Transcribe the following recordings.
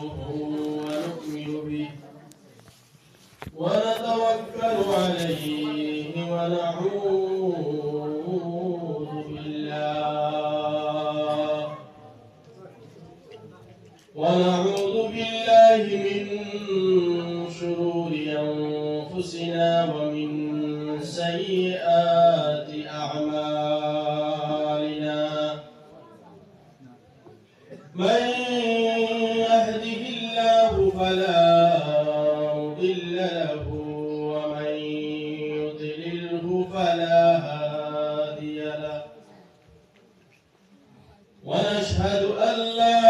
ونؤمن به ونتوكل عليه ونعوذ بالله من شرور أنفسنا ومن سيئات أعمالنا من يهده الله فلا مضل له ومن يضلله فلا هادي له ونشهد أن لا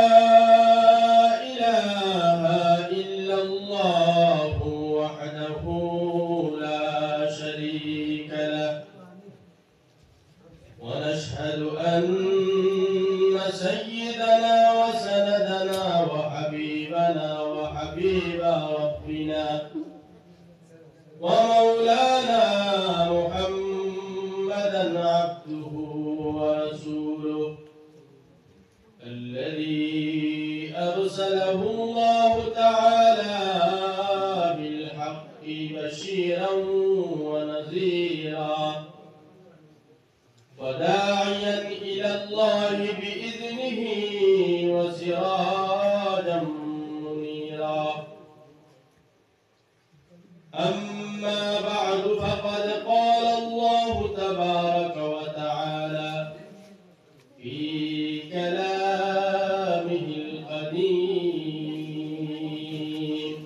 إله إلا الله وحده لا شريك له ونشهد أن سيدنا وسندنا وحبيبنا وحبيب ربنا ومولانا محمدا عبده ورسوله الذي أرسله الله تعالى بالحق بشيرا ونذيرا وداعيا إلى الله بإذنه وسراجا منيرا أما بعد فقد قال الله تبارك وتعالى في كلامه القديم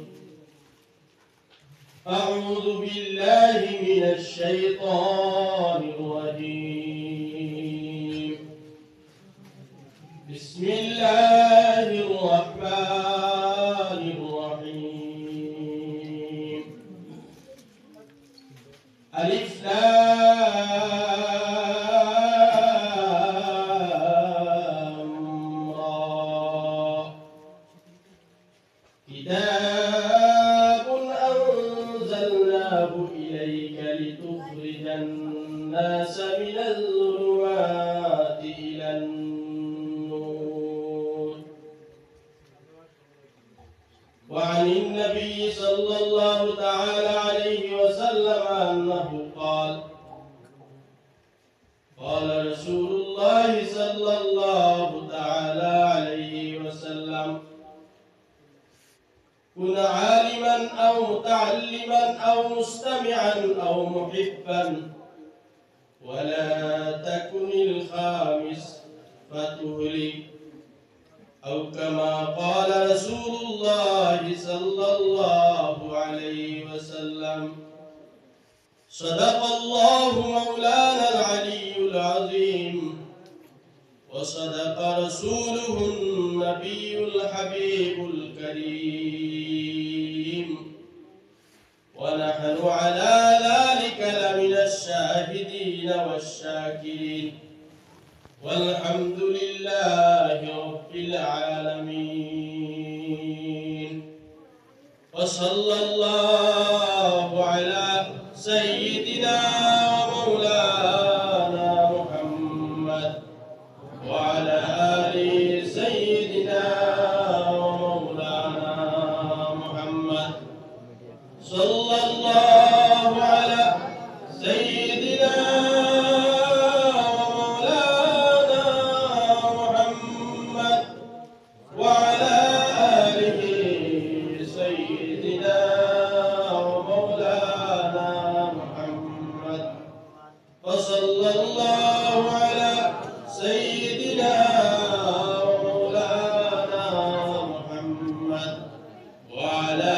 أعوذ بالله من الشيطان الرجيم بسم الله الرحمن الرحيم ألف لام را كتاب أنزلناه إليك لتخرج الناس من الظلمات إلى النور وعن النبي صلى الله تعالى عليه وسلم أنه قال قال رسول الله صلى الله تعالى عليه وسلم كن عالما أو متعلما أو مستمعا أو محبا ولا تكن الخامس فتهلك أو كما قال رسول الله صلى الله عليه وسلم صدق الله مولانا العلي العظيم وصدق رسوله النبي الحبيب الكريم ونحن على ذلك لمن الشاهدين والشاكرين والحمد لله رب العالمين وصلى الله على سيدنا ومولانا محمد وعلى آل سيدنا ومولانا محمد صلى الله على سيدنا ومولانا محمد وعلى آله سيدنا ومولانا محمد وصلى الله على سيدنا ومولانا محمد وعلى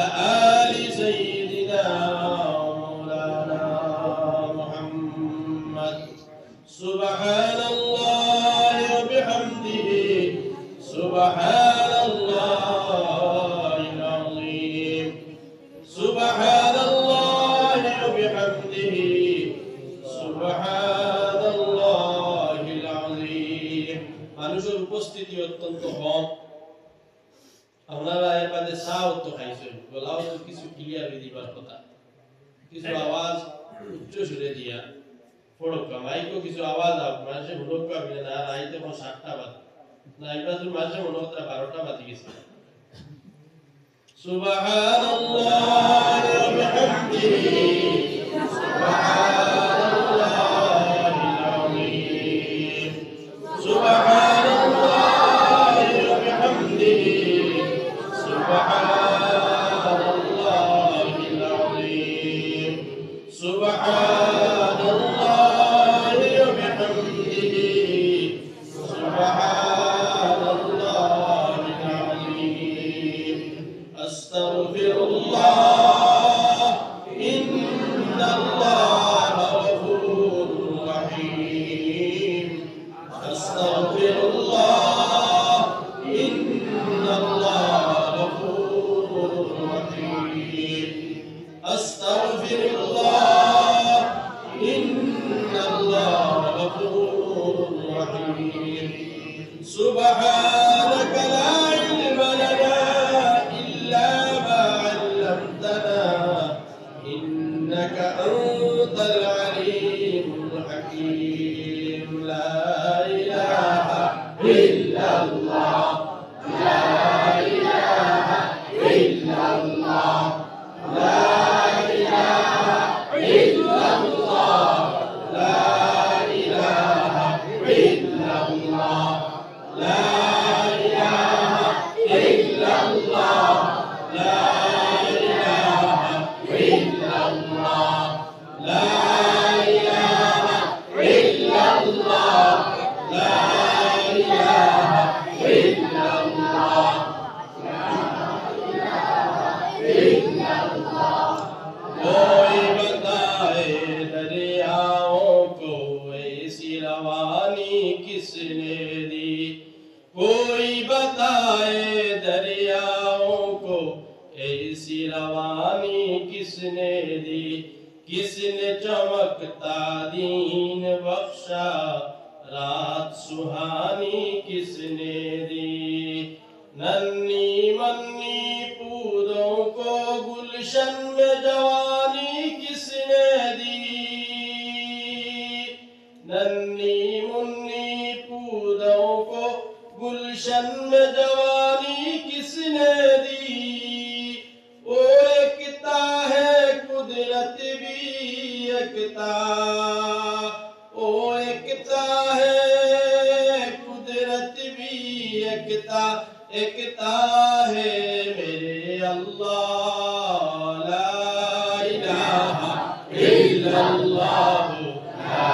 آل سيدنا ومولانا محمد سبحان الله وبحمده سبحان الله العظيم سبحان الله وبحمده سبحان الله العظيم মানুষের উপস্থিতি অত্যন্ত কম আপনারা এর মধ্যে সাউথ তো খাইছেন বলাও তো কিছু ক্লিয়ার দিবার কথা কিছু আওয়াজ উচ্চ সুরে দিয়া ফড়কা মাইকো কিছু আওয়াজ আপ মানুষে হুড়কা বিনা না রাইতে কোন 7টা বাজে না এটা তো মাঝে মনে হতো 12টা বাজে গেছে সুবহানাল্লাহি ওয়া বিহামদিহি সুবহানাল্লাহিল আযীম সুবহানাল্লাহি ওয়া বিহামদিহি সুবহানাল্লাহিল আযীম সুবহানাল্লাহি ওয়া বিহামদিহি সুবহানাল্লাহিল আযীম আস্তাগফিরুল্লাহ ইন্নাল্লাহা গফুরুর রহিম আস্তাগফিরুল্লাহ ইন্নাল্লাহা গফুরুর রহিম আস্তাগফিরুল্লাহ ইন্নাল্লাহা গফুরুর রহিম সুবহানাকা লা ইলমা লানা ইল্লা মা 'আল্লামতানা ইন্নাকা আনতাল আলিমুল হাকীম লা ইলাহা ইল্লাল্লাহ লা ইলাহা ইল্লাল্লাহ লা ইলাহা ইল্লাল্লাহ লা ইলাহা ইল্লাল্লাহ লা ইলাহা ইল্লাল্লাহ লা ইলাহা ইল্লাল্লাহ লা ইলাহা ইল্লাল্লাহ লা ইলাহা ইল্লাল্লাহ कोई बताए दरियाओं को ऐसी रवानी किसने दी कोई बताए दरियाओं को ऐसी रवानी किसने दी किसने चमकता दीन बख्शा रात सुहानी किसने दी नन्ही मन्नी पौधों को गुलशन में जवानी किसने दी नन्ही मुन्नी पौधों को गुलशन में जवानी किसने दी वो एकता है कुदरत भी एकता वो एकता है कुदरत भी एकता एकता है मेरे अल्लाह ला इलाहा इल्लल्लाह ला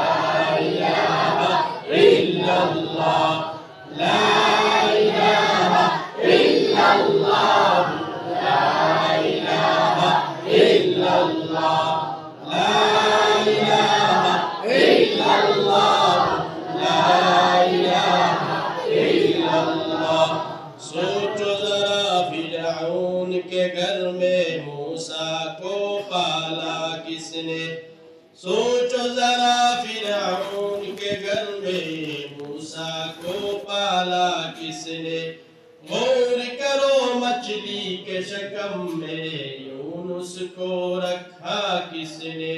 इलाहा इल्लल्लाह ला इलाहा इल्लल्लाह ला इलाहा इल्लल्लाह ला इलाहा इल्लल्लाह ला इलाहा इल्लल्लाह सोचो जरा फिरौन के घर में मूसा को पाला किसने सोचो जरा फिरौन के घर में मूसा को पाला किसने गौर करो मछली के शक्म में यूनुस को रखा किसने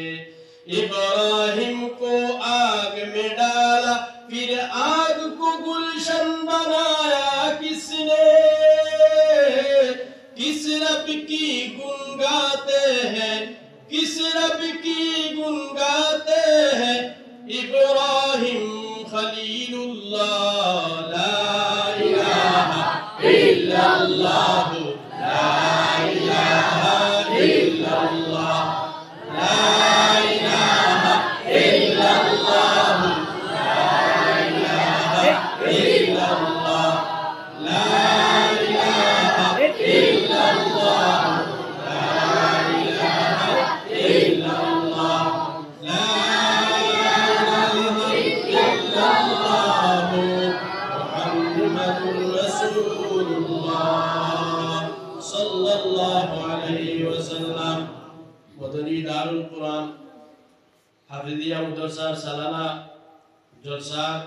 इब्राहिम को आग में डाला फिर आग को गुलशन बनाया किसने किस रब की गुन गाते हैं किस रब की गुन गाते हैं इब्राहिम खलीलुल्लाह ला इलाहा इल्लल्लाह ला इलाहा इल्लल्लाह ला इलाहा इल्लल्लाह ला इलाहा इल्लल्लाह ला इलाहा इल्लल्लाह ला इलाहा इल्लल्लाह ला इलाहा इल्लल्लाह मुहम्मदुर रसूलुल्लाह सल्लल्लाहु अलैहि वसल्लम मदनी दारुल कुरान हाफिजिया मुदरसार सालाना जलसार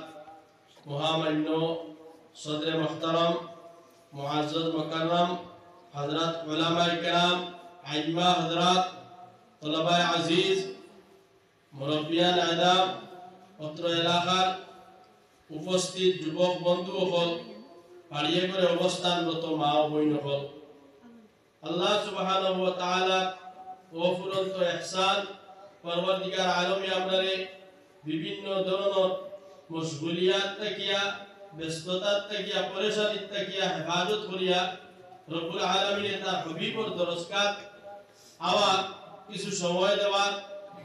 महामान्य सदर मुहतरम मुअज़्ज़ज़ मुकर्रम हजरत उलमा इकराम आइम्मा हजरत तलबा अजीज मुरब्बियान आदाब अत्र एलाकार उपस्थित যুবক বন্ধুসকল পাড়িয়ে করে অবস্থানরত মা ও বইনসকল আল্লাহ সুবহানাহু ওয়া তাআলা অফুরন্ত ইহসান পরবর্তীকার আলমে আমরারে বিভিন্ন ধরনের মশগুলিয়াত তাকিয়া ব্যস্ততার তাকিয়া পরেশানির তাকিয়া হেফাজত করিয়া রব্বুল আলামিনের তার হবিবর দরজকাত আওয়া কিছু সময় দেওয়া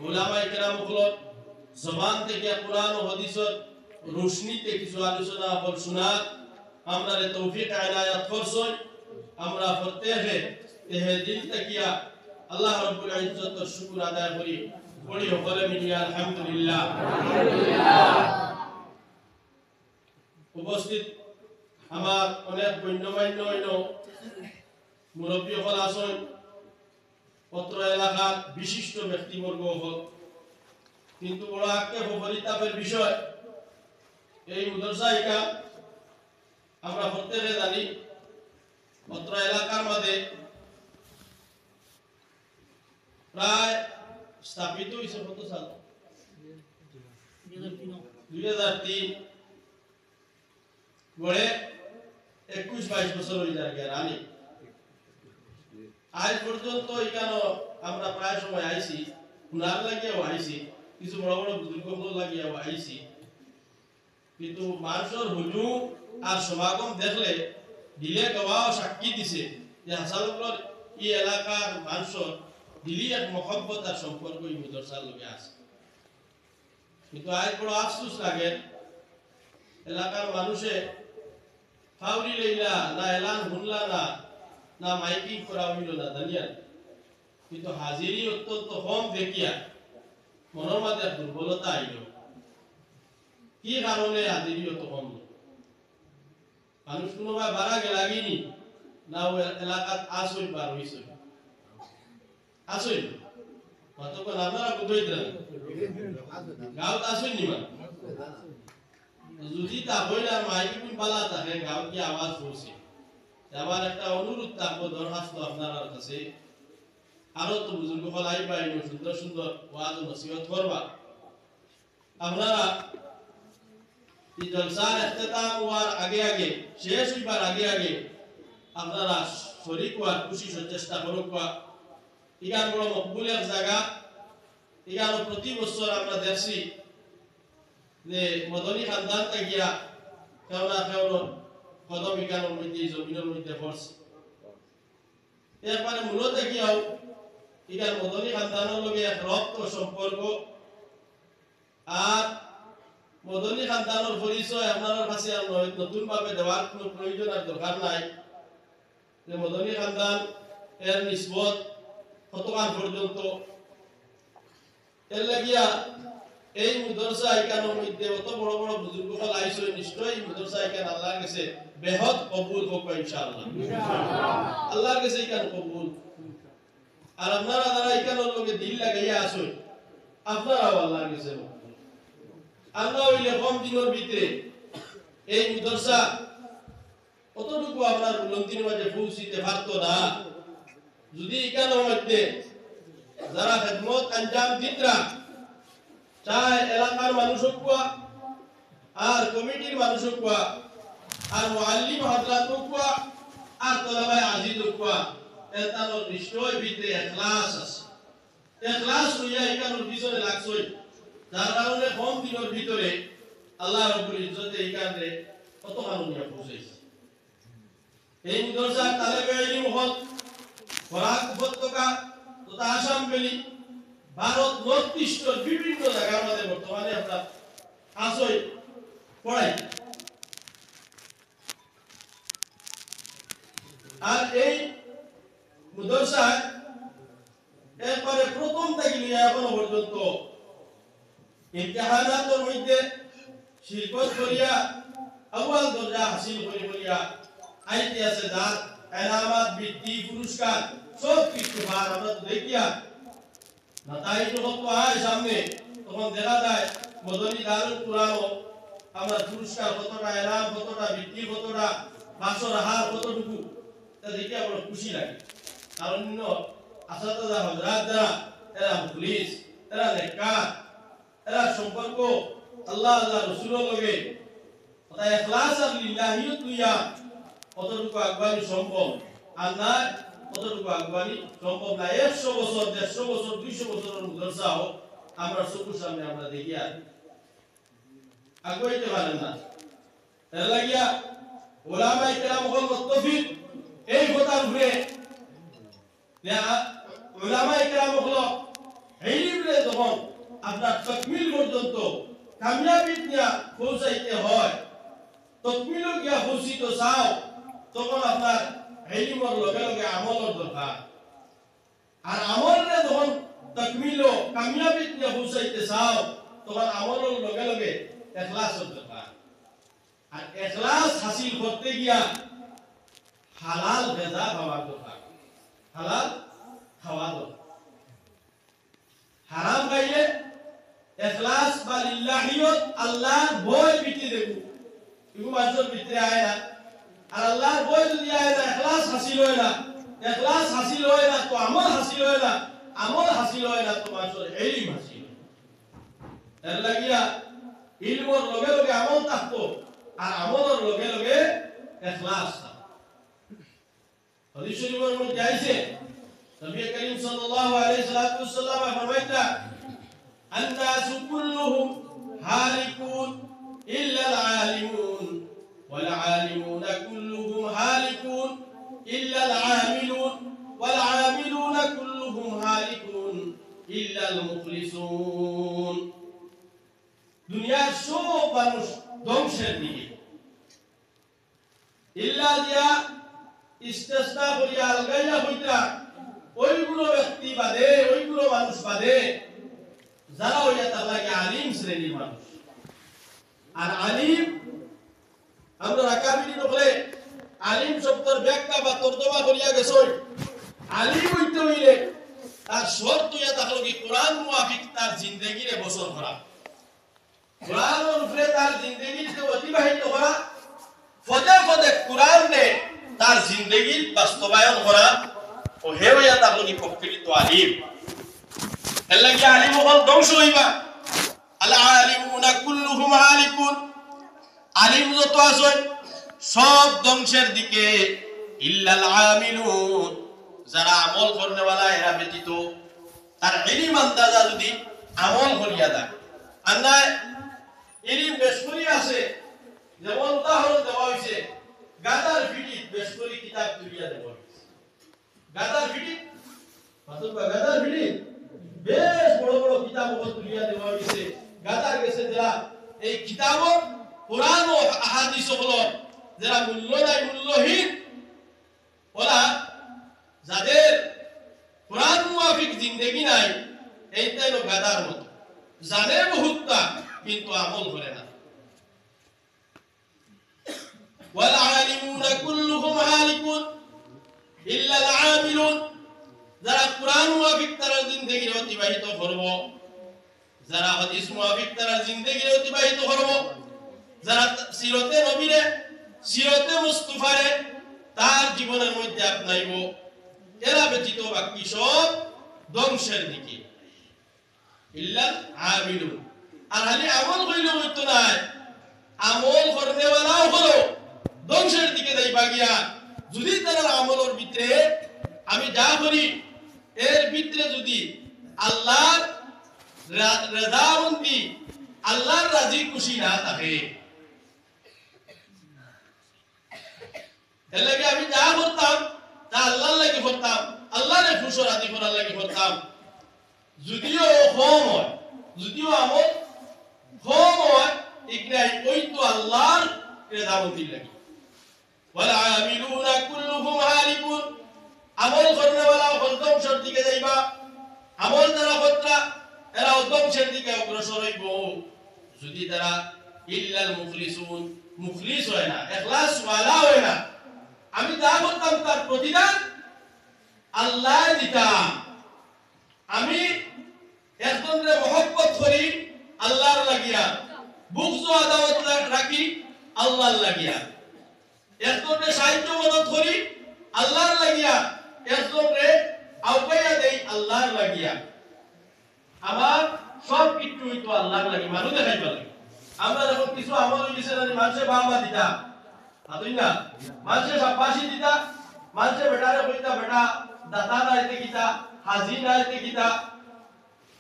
উলামায়ে কেরাম হলো জবান থেকে কোরআন ও হাদিসের রোশনীতে কিছু আলোচনা বল শোনা আমরারে তৌফিক ইনায়াত করছেন। আমরা প্রত্যেকে এহে দিল তাকিয়া আল্লাহ রাব্বুল ইজ্জতের শুকর আদায় করি পড়ি বলে মিলিয়া আলহামদুলিল্লাহ। উপস্থিত আমার অনেক গণ্যমান্য মুরব্বী হল আছেন, পত্র এলাকার বিশিষ্ট ব্যক্তিবর্গ হল, কিন্তু বড় আক্ষেপ ও পরিতাপের বিষয় এই মাদ্রাসায়িকা আমরা প্রত্যেকে জানি পত্র এলাকার মধ্যে প্রায় স্থাপিত হয়েছে কত সাল 2003 গড়ে 21-22 বছর হয়ে যায় আমি আজ পর্যন্ত এখানে আমরা প্রায় সময় আইছি, হুনার লাগিয়েও আইছি, কিছু বড় বড় বুজুর্গ লাগিয়েও আইছি, কিন্তু মানুষের হুজুম আর সমাগম দেখলে দিলে গওয়া সাক্ষী দিছে যে হাসালগুলোর এই এলাকার মানুষের দিলি এক মহব্বত আর সম্পর্ক এই মাদ্রাসার লগে আছে। কিন্তু আজ বড় আফসোস লাগে এলাকার মানুষে ফাউরি লইলা না এলান শুনলা না মাইকিং করা হইল না জানিয়া, কিন্তু হাজিরি অত্যন্ত কম দেখিয়া মনের মধ্যে দুর্বলতা আইল। কি কারণে হাজিরি অত কম? মানুষ কোনোবা বাড়া গেলাগিনি না ও এলাকাত আসল বার হইছিল আসল কতক্ষণ আপনারা বুঝাই দিলেন গাঁৱত আসল নিমান যদি তা হইল আর মাইকিং পালা থাকে গাঁৱত কি আওয়াজ পৌঁছে। আমার একটা অনুরোধ থাকবো, দরখাস্ত আপনার কাছে, আরো তো বুজুর্গ হল আইবা সুন্দর সুন্দর ওয়াজ ও নসিহত করবা। আপনারা এই জলসার ইখতিতাম হওয়ার আগে আগে, শেষ হইবার আগে আগে আপনারা শরীক হওয়ার খুশি চেষ্টা করুক। ইগান বড় মকবুলের জায়গা, ইগান প্রতি বছর আমরা দেখছি যে মদনী খানদান থাকিয়া কেউ না কেউ কদম ইগানোর মধ্যে জমিনের মধ্যে পড়ছে। এরপরে মূলত গিয়াও ইগান মদনী খানদানের লগে এক রক্ত সম্পর্ক, আর মদনী খানদানের পরিচয় আপনার কাছে নতুন ভাবে দেওয়ার কোনো প্রয়োজন আর দরকার নাই। যে মদনী খানদান এর নিসবত কতকাল পর্যন্ত এর লাগিয়া এই মাদ্রাসা ইকানোর মধ্যে অত বড় বড় বুজুর্গ হল আইসো, নিশ্চয়ই এই মাদ্রাসা ইকান আল্লাহর কাছে বেহদ কবুল হোক ইনশাআল্লাহ। আল্লাহর কাছে ইকান কবুল। আর আপনারা যারা ইকানোর লগে দিল লাগাইয়া আসো আপনারাও আল্লাহর কাছে আল্লাহ হইলে কম দিনের ভিতরে এই মাদ্রাসা কতটুকু আপনার বুলন্দির মাঝে পৌঁছিতে পারতো না যদি ইকানোর মধ্যে যারা খেদমত আঞ্জাম দিতরা, চায় এলাকার মানুষ হোক আর কমিটির মানুষ হোক আর মুআল্লিম হযরত হোক আর তলাবায়ে আজিজ হোক, এতানোর নিশ্চয় ভিতরে ইখলাস আছে। ইখলাস হইয়া ইকানোর পিছনে লাগছই, যার কারণে কম দিনের ভিতরে আল্লাহ রাব্বুল ইজ্জতে ইকানে কত মানুষ নিয়ে পৌঁছেছে। এই মাদ্রাসার তালেবে ইলম হল ফরাক উপত্যকা তথা আসাম ভ্যালি, ভারত নর্থ ইস্টের বিভিন্ন জায়গার মধ্যে বর্তমানে আপনার আসই পড়াই। আর এই মাদ্রাসায় এরপরে প্রথম থেকে নিয়ে এখনো পর্যন্ত ইমতিহানাতের মধ্যে শিরকত করিয়া আউয়াল দরজা হাসিল করিয়া আইতে আছে, যার এনামাত বৃত্তি পুরস্কার সব কিছু আমরা তো দেখিয়া মাথায় যখন তো আয় সামনে তখন দেখা যায় মদনী দারুল কুরআনও আমরা পুরস্কার কতটা, এনাম কতটা, বৃত্তি কতটা, বাসর হার কতটুকু, তা দেখিয়া বড় খুশি লাগে। কারণ আসাদাদা হযরত যারা এরা পুলিশ, এরা নেককার, এরা সম্পর্ক আল্লাহ আল্লাহ রাসূলের লগে কথা ইখলাস আর লিল্লাহিয়ত লইয়া কতটুকু আগবাড়ি সম্ভব। আর না কতটুকু আগুয়ানি সম্ভব না। 100 বছর 150 বছর 200 বছরের মুদরসাও আমরা চোখের সামনে আমরা দেখি আর আগুয়াইতে পারেন না। এর লাগিয়া উলামায়ে কেরাম হল মুত্তাফিক এই কথার উপরে যে উলামায়ে কেরাম হল ইলমে যখন আপনার তাকমিল পর্যন্ত কামিয়াবি নিয়া পৌঁছাইতে হয়, তাকমিল গিয়া পৌঁছিত চাও, তখন আপনার ইলমের লগে লগে আমলের দরকার। আর আমলরে যখন তাকমিল কামিয়াবি নিয়া পৌঁছাইতে চাও, তখন আমলের লগে লগে ইখলাসের দরকার। আর ইখলাস হাসিল করতে গিয়া হালাল গাযা খাওয়া দরকার, হালাল খাওয়া দরকার। হারাম খাইলে ইখলাস বা লিল্লাহিয়ত আল্লাহর ভয় বিটি দেব এগুলো মানুষের ভিতরে আয় না। আর আল্লাহর ভয় যদি আয় না, ইখলাস হাসিল হয় না, ইখলাস হাসিল হয় না তো আমল হাসিল হয় না, আমল হাসিল হয় না তো মানুষের ইলম হাসিল হয়। এর লাগিয়া ইলমের লগে লগে আমল থাকতো, আর আমলের লগে লগে ইখলাস থাকতো। হাদিস শরীফের মধ্যে আছে নবী করিম সাল্লাল্লাহু আলাইহি ওয়াসাল্লাম ফরমাইতা الناس كلهم هالكون إلا العالمون والعالمون كلهم هالكون إلا العاملون والعاملون كلهم هالكون إلا المخلصون দুনিয়ার সব মানুষ ধ্বংসের দিকে, ইল্লা দিয়া ইস্তেসনা করিয়া আলগাইয়া হইতা ওইগুলো ব্যক্তি বাদে, ওইগুলো মানুষ বাদে যারা হইয়া তার লাগে আলিম শ্রেণীর মানুষ। আর আলিম আমরা আকাবিরি নকলে আলিম শব্দের ব্যাখ্যা বা তর্জমা করিয়া গেছই। আলিম হইতে হইলে তার শর্ত হইয়া থাকলো কি কোরআন মুআফিক তার জিন্দেগিরে বসর করা, কোরআনের উপরে তার জিন্দেগিতে অতিবাহিত করা, পদে পদে কোরআনে তার জিন্দেগির বাস্তবায়ন করা, ও হে হইয়া থাকলো কি প্রকৃত আলিম। এর লাগি আলিম হল ধ্বংস হইবা। আল আলিমুনা কুল্লুহুম হালিকুন, আলিম যত আছে সব ধ্বংসের দিকে, ইল্লাল আমিলুন, যারা আমল করনে वाला এরা ব্যতীত। তার ইলম আন্দাজা যদি আমল করিয়া দেয়, আন্না ইলম বেশ করি আছে, যেমন উদাহরণ দেওয়া হয়েছে গাদার ভিডি বেশ করি কিতাব তুলিয়া দেওয়া হয়েছে। গাদার ভিডি অথবা গাদার ভিডি বেশ বড় বড় কিতাব তুলিয়া দেওয়া হয়েছে। গাদার গেছে যারা এই কিতাব কোরআন ও আহাদিস হলো যারা মূল্য নাই, মূল্যহীন, ওরা যাদের কোরআন মুআফিক জিন্দেগি নাই, এইটাই হলো গাদার মতো, জানে বহুতটা কিন্তু আমল করে না। ওয়াল আলিমুনা কুল্লুহুম হালিকুন ইল্লাল আমিলুন, যারা কোরআন মুআফিক তার জিন্দেগি অতিবাহিত করব, যারা হাদিস মুআফিক তার জিন্দেগি অতিবাহিত করব, যারা সিরতে নবীরে, সিরতে মুস্তাফারে তার জীবনের মধ্যে আপনাইব, এরা ব্যতীত বাকি সব ধ্বংসের দিকে। ইল্লাল আমিলুন, আর খালি আমল কইলে হইতো না, আমল করতে वालाও হলো ধ্বংসের দিকে যাইবা গিয়া। যদি তার আমলের ভিতরে আমি যা করি এর ভিতরে যদি আল্লাহর রাজামন্দি, আল্লাহর রাজি খুশি না থাকে, এর লাগে আমি যা করতাম তা আল্লাহর লাগি করতাম, আল্লাহরে খুশি রাজি করার লাগি করতাম, যদিও কম হয়, যদিও আমল কম হয়, ইকরাই ওই তো আল্লাহর রাজামন্দির লাগি। ওয়াল আমিলুনা কুল্লুহুম হালিকুন, আমল করনে वाला ধ্বংসের দিকে যাইবা, আমল যারা করতা এরা ধ্বংসের দিকে অগ্রসর হইব। যদি তারা ইল্লাল মুখলিসুন, মুখলিস হয় না, ইখলাস ওয়ালা হয় না, আমি যা করতাম তার প্রতিদান আল্লাহ দিতাম, আমি একজনের মহব্বত করি আল্লাহর লাগিয়া, বুগজ আদাওয়াত রাখি আল্লাহর লাগিয়া, একজনের সাহায্য মদত করি আল্লাহর লাগিয়া, একজনের আউকাইয়া দেই আল্লাহর লাগিয়া, আমার সব কিছু হইতো আল্লাহর লাগি, মানুষ দেখাইবা লাগে। আমরা যখন কিছু আমল হইছে না, মানুষে বাবা দিতা আদুই না, মানুষে শাবাশি দিতা, মানুষে বেটারে কইতা বেটা দাতা নাইতে গীতা হাজি নাইতে গীতা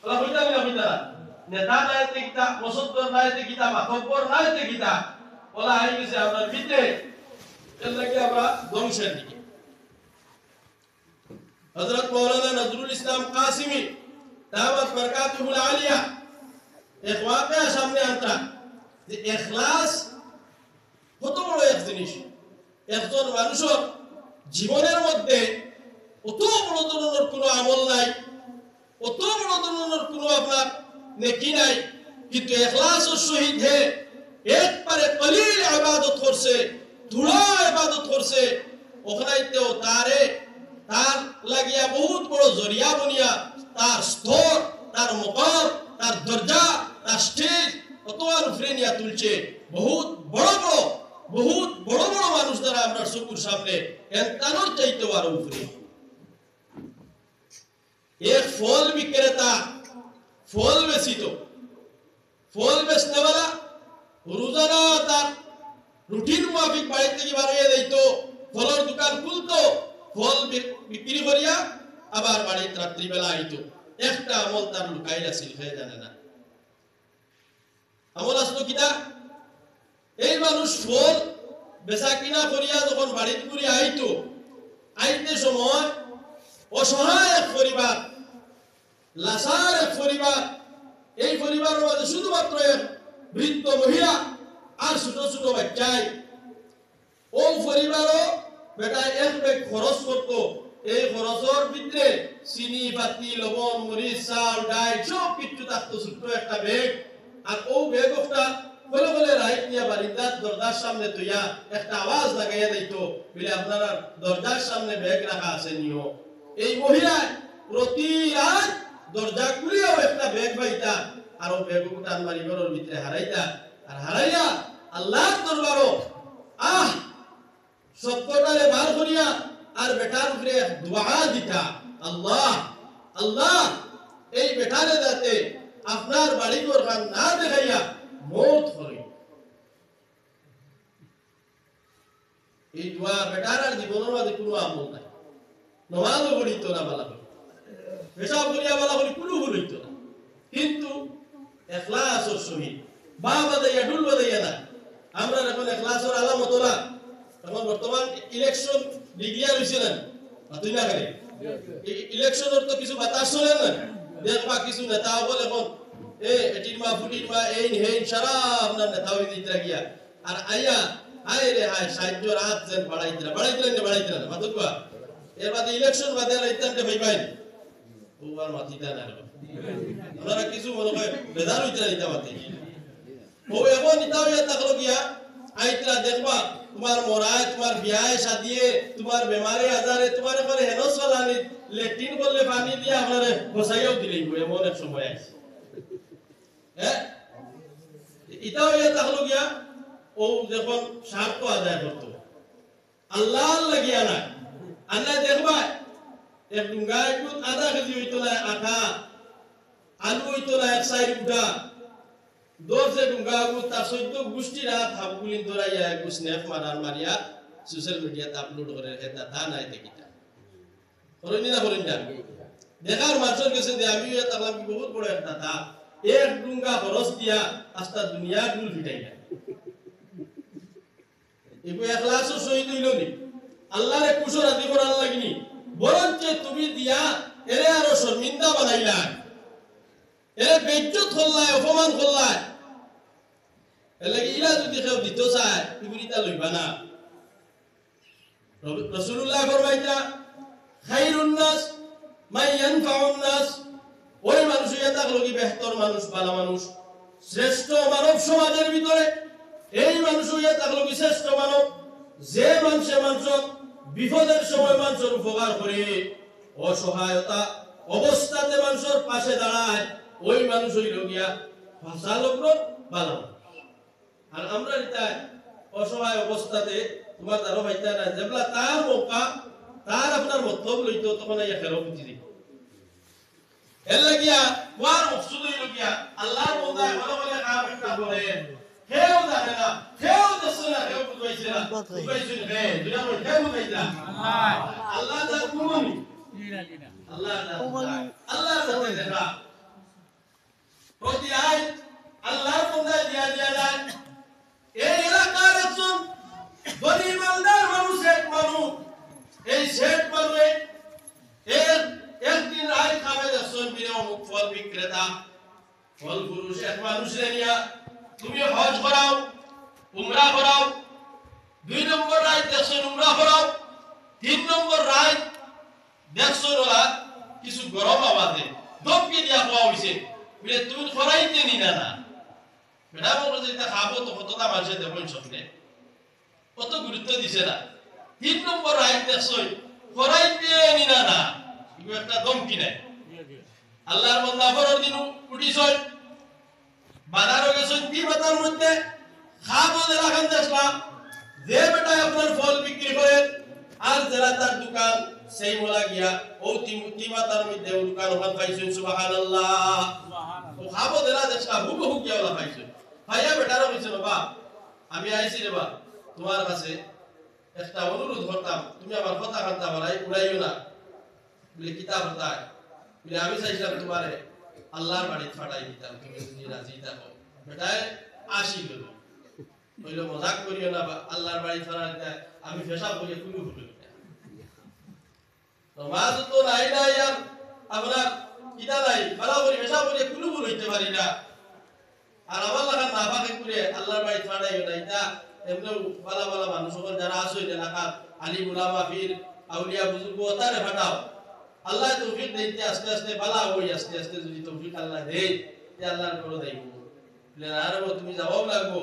ওলা কইতা না কইতা নেতা নাইতে গীতা মুসদ্দর নাইতে গীতা মাতব্বর নাইতে গীতা ওলা আই গেছে আপনার ভিতরে এর লাগি আমরা ধ্বংসের দিকে হযরত মাওলানা নজরুল ইসলাম কাসিমি দাওয়াত বরকাতুল আলিয়া এক ওয়াকিয়া সামনে আনতা যে ইখলাস কত বড় এক জিনিস একজন মানুষের জীবনের মধ্যে অত বড় ধরনের কোনো আমল নাই অত বড় ধরনের কোনো আপনার নেকি নাই কিন্তু ইখলাসের সহিত হে একবারে কলিল ইবাদত করছে থোড়া ইবাদত করছে ওখানেতেও তার লাগিয়া বহুত বড় জরিয়া বনিয়া তার স্তর তার মকাম তার দরজা তার স্টেজ কত আর উপরে নিয়ে তুলছে বহুত বড় মানুষ দ্বারা আমরা চকুর সামনে এনতানোর চাইতে আরো উপরে एक फल विक्रेता फल बेचित फल बेचने वाला रोजाना तार रूटीन मुआफिक बाড়ি থেকে বাড়িয়ে দিত ফলের দোকান খুলতো ফল বিক্রি করিয়া আবার বাড়িতে রাত্রি বেলা আইতো একটা আমল তার লুকাইলা ছিল হে জানে না আমল আসলো কিটা এই মানুষ ফল বেচা কিনা করিয়া যখন বাড়িতে ঘুরে আইতে সময় অসহায় এক পরিবার লাসার এক পরিবার এই পরিবারের মধ্যে শুধুমাত্র এক বৃদ্ধ মহিলা আর ছোট ছোট বাচ্চাই ও পরিবারও বেটা এক ব্যাগ খরচ করতো এই খরচের ভিতরে চিনি পাতি লবণ মরিচ চাল ডাল সব কিছু থাকতো ছোট্ট একটা ব্যাগ আর ও ব্যাগ একটা বলে রাইট নিয়ে বারিন্দার দরজার সামনে তুইয়া একটা আওয়াজ লাগাইয়া দিত বলে আপনারা দরজার সামনে ব্যাগ রাখা আছে নিও এই মহিলা প্রতি রাত দরজা খুলিয়াও একটা ব্যাগ পাইতা আর ও ব্যাগ টান মারি ঘরের ভিতরে হারাইতা আর হারাইয়া আল্লাহর দরবারও সত্যটারে বার করিয়া আর বেটার উপরে দোয়া দিতা আল্লাহ এই বেটারে যাতে আপনার বাড়ি ঘর না দেখাইয়া মৌত করে এই দোয়া বেটার আর জীবনের মাঝে কোনো আমল নাই নমাজও পড়িত না বালা করে পেশাব করিয়া বালা করে কোনো ভুল হইত না কিন্তু ইখলাসের সহিত বা বাদাইয়া ঢুল বাদাইয়া না আমরা এখন ইখলাসের আলামত না এখন বর্তমান ইলেকশন ডিক্লেয়ার হইছে না তুই না করে ইলেকশনের তো কিছু বাতাস চলে না দেখবা কিছু নেতা বলে এখন এটির মা ফুটির মা এই হে সারা আপনার নেতা হয়ে দিতে গিয়া আর আয় রে সাহায্য রাত যেন বাড়াইতে না মাতুকা এর বাদে ইলেকশন বাদে রাইতানতে ভাই ওবার মাতিতা না আপনারা কিছু মনে হয় বেজার হইতে না মাতি ও এখন নিতা হইয়া থাকলো গিয়া আইতরা দেখবা তোমার মরায় তোমার বিয়ায় শাদিয়ে তোমার বেমারে আজারে তোমার করে হেনস ফলানি লেট্রিন করলে পানি দিয়ে আপনারে বসাইয়াও দিলেই এমন এক সময় আছে এটা হইয়া থাকলো গিয়া ও যখন স্বার্থ আদায় করতো আল্লাহ লাগিয়া না আল্লাহ দেখবা এক ডুঙ্গায় আধা কেজি হইতো না আটা আলু হইতো না এক সাইড উঠা দোষে ডুঙ্গা তার সৈদ্য গোষ্ঠী রাত হাবগুলিন ধরাইয়া এক স্ন্যাপ মারিয়া সোশ্যাল মিডিয়াতে আপলোড করে এটা তা নাই দেখিটা হরিণী না হরিণ দেখার মানুষের কাছে যে আমি তাহলে বহুত বড় একটা তা এক ডুঙ্গা খরচ দিয়া আস্তা দুনিয়া ডুল ফিটাইলা এগো ইখলাসের সহিত হইল নি আল্লাহরে কুশল আদি করার লাগিনি বরঞ্চ তুমি দিয়া এরে আরো শর্মিন্দা বানাইলা এরে বেজ্জত করলাই অপমান করলাই এর লাগি ইলা যদি কেউ দিত চায় ইগুলিটা লইবা না রাসূলুল্লাহ ফরমাইতা খায়রুন নাস মান ইয়ানফাউন নাস ওই মানুষ এটা লগি বেহতর মানুষ ভালো মানুষ শ্রেষ্ঠ মানব সমাজের ভিতরে এই মানুষ এটা লগি শ্রেষ্ঠ মানব যে মানুষ বিপদের সময় মানুষের উপকার করে অসহায়তা অবস্থাতে মানুষের পাশে দাঁড়ায় ওই মানুষ হইল গিয়া ভাষা লোক ভালো আর আমরা এটা অসহায় অবস্থাতে তোমার দ্বারা পাইতা না যেগুলা তার মৌকা তার আপনার মতলব লইতো তখন এই খেলো বুঝি দিব এর লাগিয়া ওয়ার মকসুদ হইল গিয়া আল্লাহর বান্দা ভালো ভালো কাম একটা করে কেউ জানে না কেউ দেশে না কেউ বুঝাইছে না বুঝাইছেন হে দুনিয়া মধ্যে কে বুঝাইলা আল্লাহ তা কুমনি আল্লাহ তা দেখা প্রতি আয় আল্লাহর বন্দা দিয়া যায় এই এলাকার একজন গরিব মালদার মানুষ এক মানুষ এই শেঠ মানুষ এর একদিন আয় খাবে দর্শন বিনে অমুক ফল বিক্রেতা ফল পুরুষ এক মানুষের নিয়া তুমি হজ করাও উমরা করাও 2 নম্বর রাত দর্শন উমরা করাও 3 নম্বর রাত দর্শন ওরা কিছু গরম আওয়াজে দমকে দিয়া পাওয়া হইছে বলে তুমি করাইতে নিনা না বেটা বলতে যেটা খাবো তো কতটা মানুষের দেখুন স্বপ্নে কত গুরুত্ব দিছে না 3 নম্বর রাত দর্শন করাইতে নিনা না এগুলো একটা দমকি নাই আল্লাহর বান্দা পরের দিন উঠিছয় বাজারে গেছেন কি বাজার মধ্যে খাবো দেখান দেখলাম যে বেটা আপনার ফল বিক্রি করে আর যারা তার দোকান সেই মোলা গিয়া ও তিমাতার মধ্যে দোকান ওখান পাইছেন সুবহানাল্লাহ ও খাবো দেলা দেখলাম হুবহু গিয়া ওলা পাইছেন ভাইয়া বেটারও কইছে বাবা আমি আইছি রে বা তোমার কাছে একটা অনুরোধ করতাম তুমি আমার কথা কান্তা বলাই উড়াইও না বলে কিতাব হতায় বলে আমি চাইছিলাম তোমারে আল্লাহর বাড়ি ফাটাই দিতাম তুমি যদি রাজি থাকো বেটায় আসি গেল বললো মজাক করিও না আল্লাহর বাড়ি ফাটাই দিতে আমি পেশাব করে কুলু ফুটু নামাজ তো নাই না यार আমরা কিতা নাই ভালো করে পেশাব করে কুলু ফুলু হইতে পারি না আর আমার লাগা না পাকে করে আল্লাহর বাড়ি ফাটাইও না এটা এমনি ভালো ভালো মানুষ যারা আছে এলাকা আলী উলামা পীর আউলিয়া বুজুর্গ তারে ফাটাও আল্লাহ তৌফিক দিতে আস্তে আস্তে বালা হই আস্তে আস্তে যদি তৌফিক আল্লাহ দেয় তে আল্লাহর করে দেব বলে আর তুমি জবাব লাগবো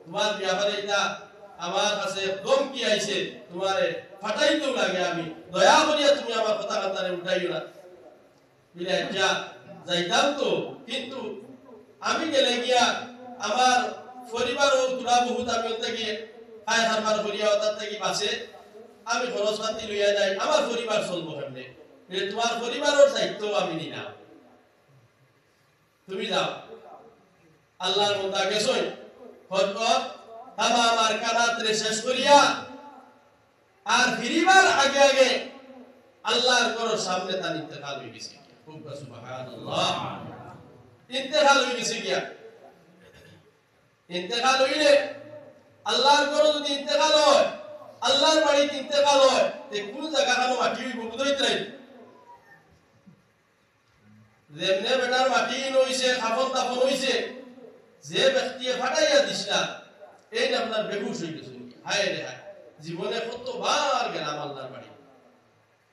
তোমার ব্যাপারে এটা আমার কাছে একদম কি আইছে তোমারে ফাটাইতেও লাগে আমি দয়া করিয়া তুমি আমার কথা কাতারে উঠাইও না বলে যা যাইতাম তো কিন্তু আমি গেলে গিয়া আমার পরিবার ও তুলা বহুত আমি থেকে খায় হারবার করিয়া ওটার থেকে বাসে আমি খরচ পাতি লইয়া যাই আমার পরিবার চলবো কেমনে তোমার পরিবারের দায়িত্ব আমি নিলাম তুমি যাও আল্লাহর বান্দা গেছই হযরত তামাম কানাতরে শেষ করিয়া আর ফিরিবার আগে আগে আল্লাহর ঘরের সামনে তার ইন্তেকাল হয়ে গেছে খুব সুবহানাল্লাহ ইন্তেকাল হয়ে গেছে গিয়া ইন্তেকাল হইলে আল্লাহর ঘরে যদি ইন্তেকাল হয় আল্লাহর বাড়িতে ইন্তেকাল হয় তে কোন জায়গাখানো মাটি হইব বুঝাইতে যেমনে বেটার মাটি নইছে খাপন তাপন হইছে যে ব্যক্তিয়ে ফাটাইয়া দিছলা এই আপনার বেহুশ হয়ে গেছে হায় রে হায় জীবনে কতবার গেলাম আল্লাহর বাড়ি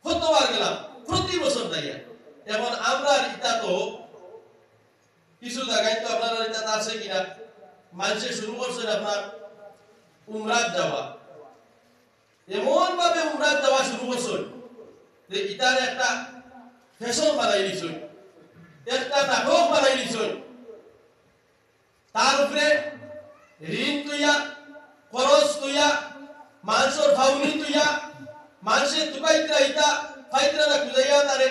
কতবার গেলাম প্রতি বছর যাইয়া এখন আমরা ইতা তো কিছু জায়গায় তো আপনার ইতা আছে কিনা মানুষে শুরু করছেন আপনার উমরাত যাওয়া এমন ভাবে উমরাত যাওয়া শুরু করছেন যে ইতার একটা ফ্যাশন বানাই দিছেন একটা নাটক বানাই দিছেন তার উপরে ঋণ তুইয়া খরচ তুইয়া মানুষের ফাউনি তুইয়া মানুষের তুকাইতরা ইতা ফাইতরা না কুজাইয়া তারে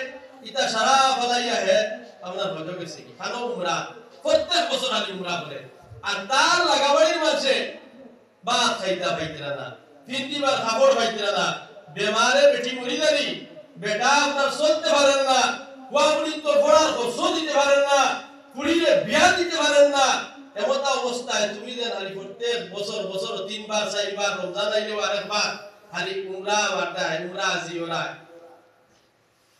ইতা সারা ফলাইয়া হে আপনার ভজ গেছে কি খানো উমরা প্রত্যেক বছর আলি উমরা বলে আর তার লাগাবাড়ির মাঝে বা খাইতা পাইতরা না তিনবার খাবার পাইতরা না বেমারে বেটি মরিদারি বেটা আপনার চলতে পারেন না কুয়াবুড়ি তো পড়ার খরচ দিতে পারেন না কুড়িয়ে বিয়া দিতে পারেন না এমতা অবস্থায় তুমি দেন আলি প্রত্যেক বছর বছর 3 বার 4 বার রমজান আইলেও আরেকবার খালি উমরা বাটা উমরা জিওরা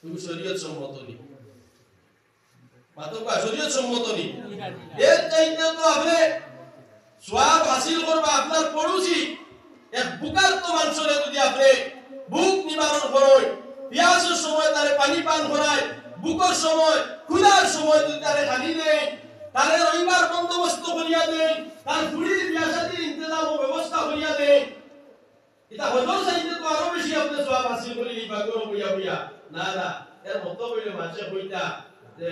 তুমি শরীয়ত সম্মত নি মাতবা শরীয়ত সম্মত নি এর চাইতে তো আপনি সওয়াব হাসিল করবা আপনার পড়োশি এক বুকার তো মানুষরে যদি আপনি ভুক নিবারণ করেন পিয়াসের সময় তারে পানি পান করায় বুকর সময় ক্ষুধার সময় যদি তারে খালি দেয় তারে রইবার বন্দোবস্ত করিয়া দেয় তার ফুড়ির বিয়াসাতির ইন্তজাম ও ব্যবস্থা করিয়া দেয় এটা হজর চাইতে তো আরো বেশি আপনি সওয়াব হাসিল করি নিবা গো বুয়া বুয়া না না এর মত বলে মাঝে হইতা যে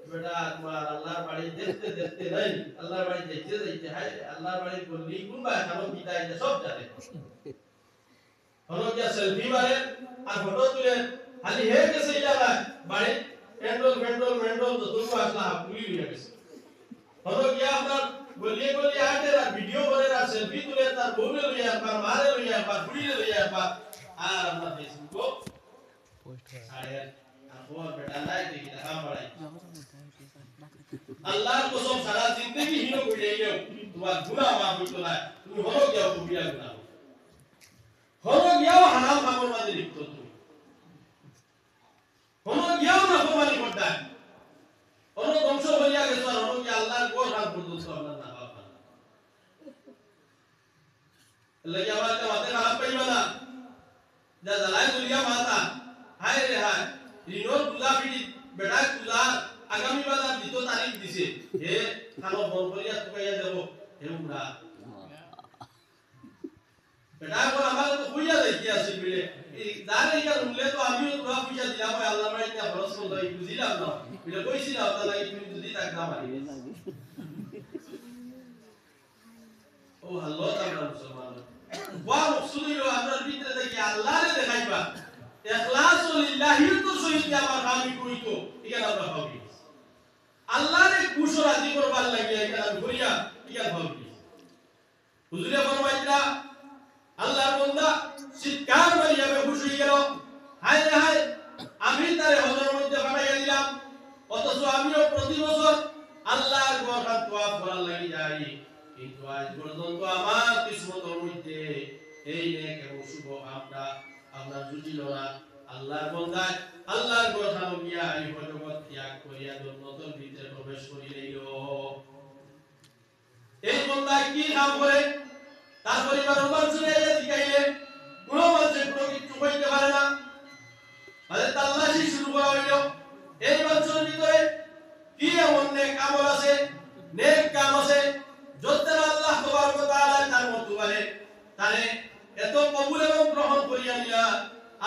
বেটা তোমার আল্লাহর বাড়ি দেখতে দেখতে নাই আল্লাহর বাড়ি যাইতে যাইতে হায় আল্লাহর বাড়ি বললি কোনবা খানো পিতা এটা সব জানে হলো কি সেলফি মারে আর ফটো তুলে খালি হে গেছে ইলাকা বাড়ি পেন্ডল তো তুমি আসলা পুরি হয়ে গেছে হলো কি আপনার গলিয়ে গলিয়ে আটে আর ভিডিও করে আর সেলফি তুলে তার বউরে লইয়া একবার মারে লইয়া একবার বুড়িরে লইয়া একবার আর আমরা ফেসবুকও পোস্ট করে আরে আর বেটা নাই দেখি দেখা পড়াই আল্লাহর কসম সারা জিন্দেগি হিনো কইলে গেও তোমার গুনাহ মাফ হইতো না তুমি হলো গিয়াও কবিরা গুনাহ হলো গিয়াও হারাম কামর মাঝে লিপ্ত তুমি হলো গিয়াও নাফরমানি করতা হলো ধ্বংস হইয়া গেছো আর হলো গিয়া আল্লাহর কোরআন পর্যন্ত আমরা না পাবা লাগি আমার তো মাথা খারাপ পাইবা না যা জ্বালায় দুলিয়া মাথা হায় রে হায় রিনোর পূজা ফিরি বেটা পূজা আগামী বাজার 2 তারিখ দিছে হে খানো ফোন করিয়া তুকাইয়া দেব হে উড়া বেটা কোন আমার তো কইয়া যাইতি আছে বিলে এই জানে কি রুমলে তো আমিও তোরা পয়সা দিলাম আল্লাহ মাই না খরচ করলো এই বুঝিলাম না বিলে কইছি না তা লাগি তুমি যদি টাকা না মারি ও আল্লাহ তাআলা মুসলমান ওয়া মকসুদিলো আমরা ভিতরে দেখি আল্লাহরে দেখাইবা ইখলাস লিল্লাহি তো সহিত আমার আমি কইতো ইগালা আমরা ভাবি আল্লাহরে খুশি রাজি করবার লাগি ইগালা করিয়া ইগালা ভাবি হুজুরে ফরমাইতরা আল্লাহর বান্দা চিৎকার করিয়া খুশি হয়ে গেল হায় রে হায় আমি তারে হজের মধ্যে পাঠাইয়া দিলাম অথচ আমিও প্রতি বছর আল্লাহর ঘর তোয়াফ করার লাগি যাই কিন্তু আজ পর্যন্ত আমার কিসমতের মধ্যে এই নেক এবং শুভ আমরা আপনার জুটিল না আল্লাহর বান্দা আল্লাহর কথা গিয়া এই জগৎ ত্যাগ করিয়া জান্নাতের ভিতরে প্রবেশ করিল এই বান্দা কি কাম করে তার পরিবারের মানুষের এই দিকাইলে কোন মানুষের কোনো কিছু কইতে পারে না আরে তাল্লাশি শুরু করা হইল এই মানুষের ভিতরে কি এমন নেক আমল আছে নেক কাম আছে যতটা আল্লাহ তাবারক ওয়া তাআলা তার মতো বলে তারে এত কবুল এবং গ্রহণ করিয়া নিয়া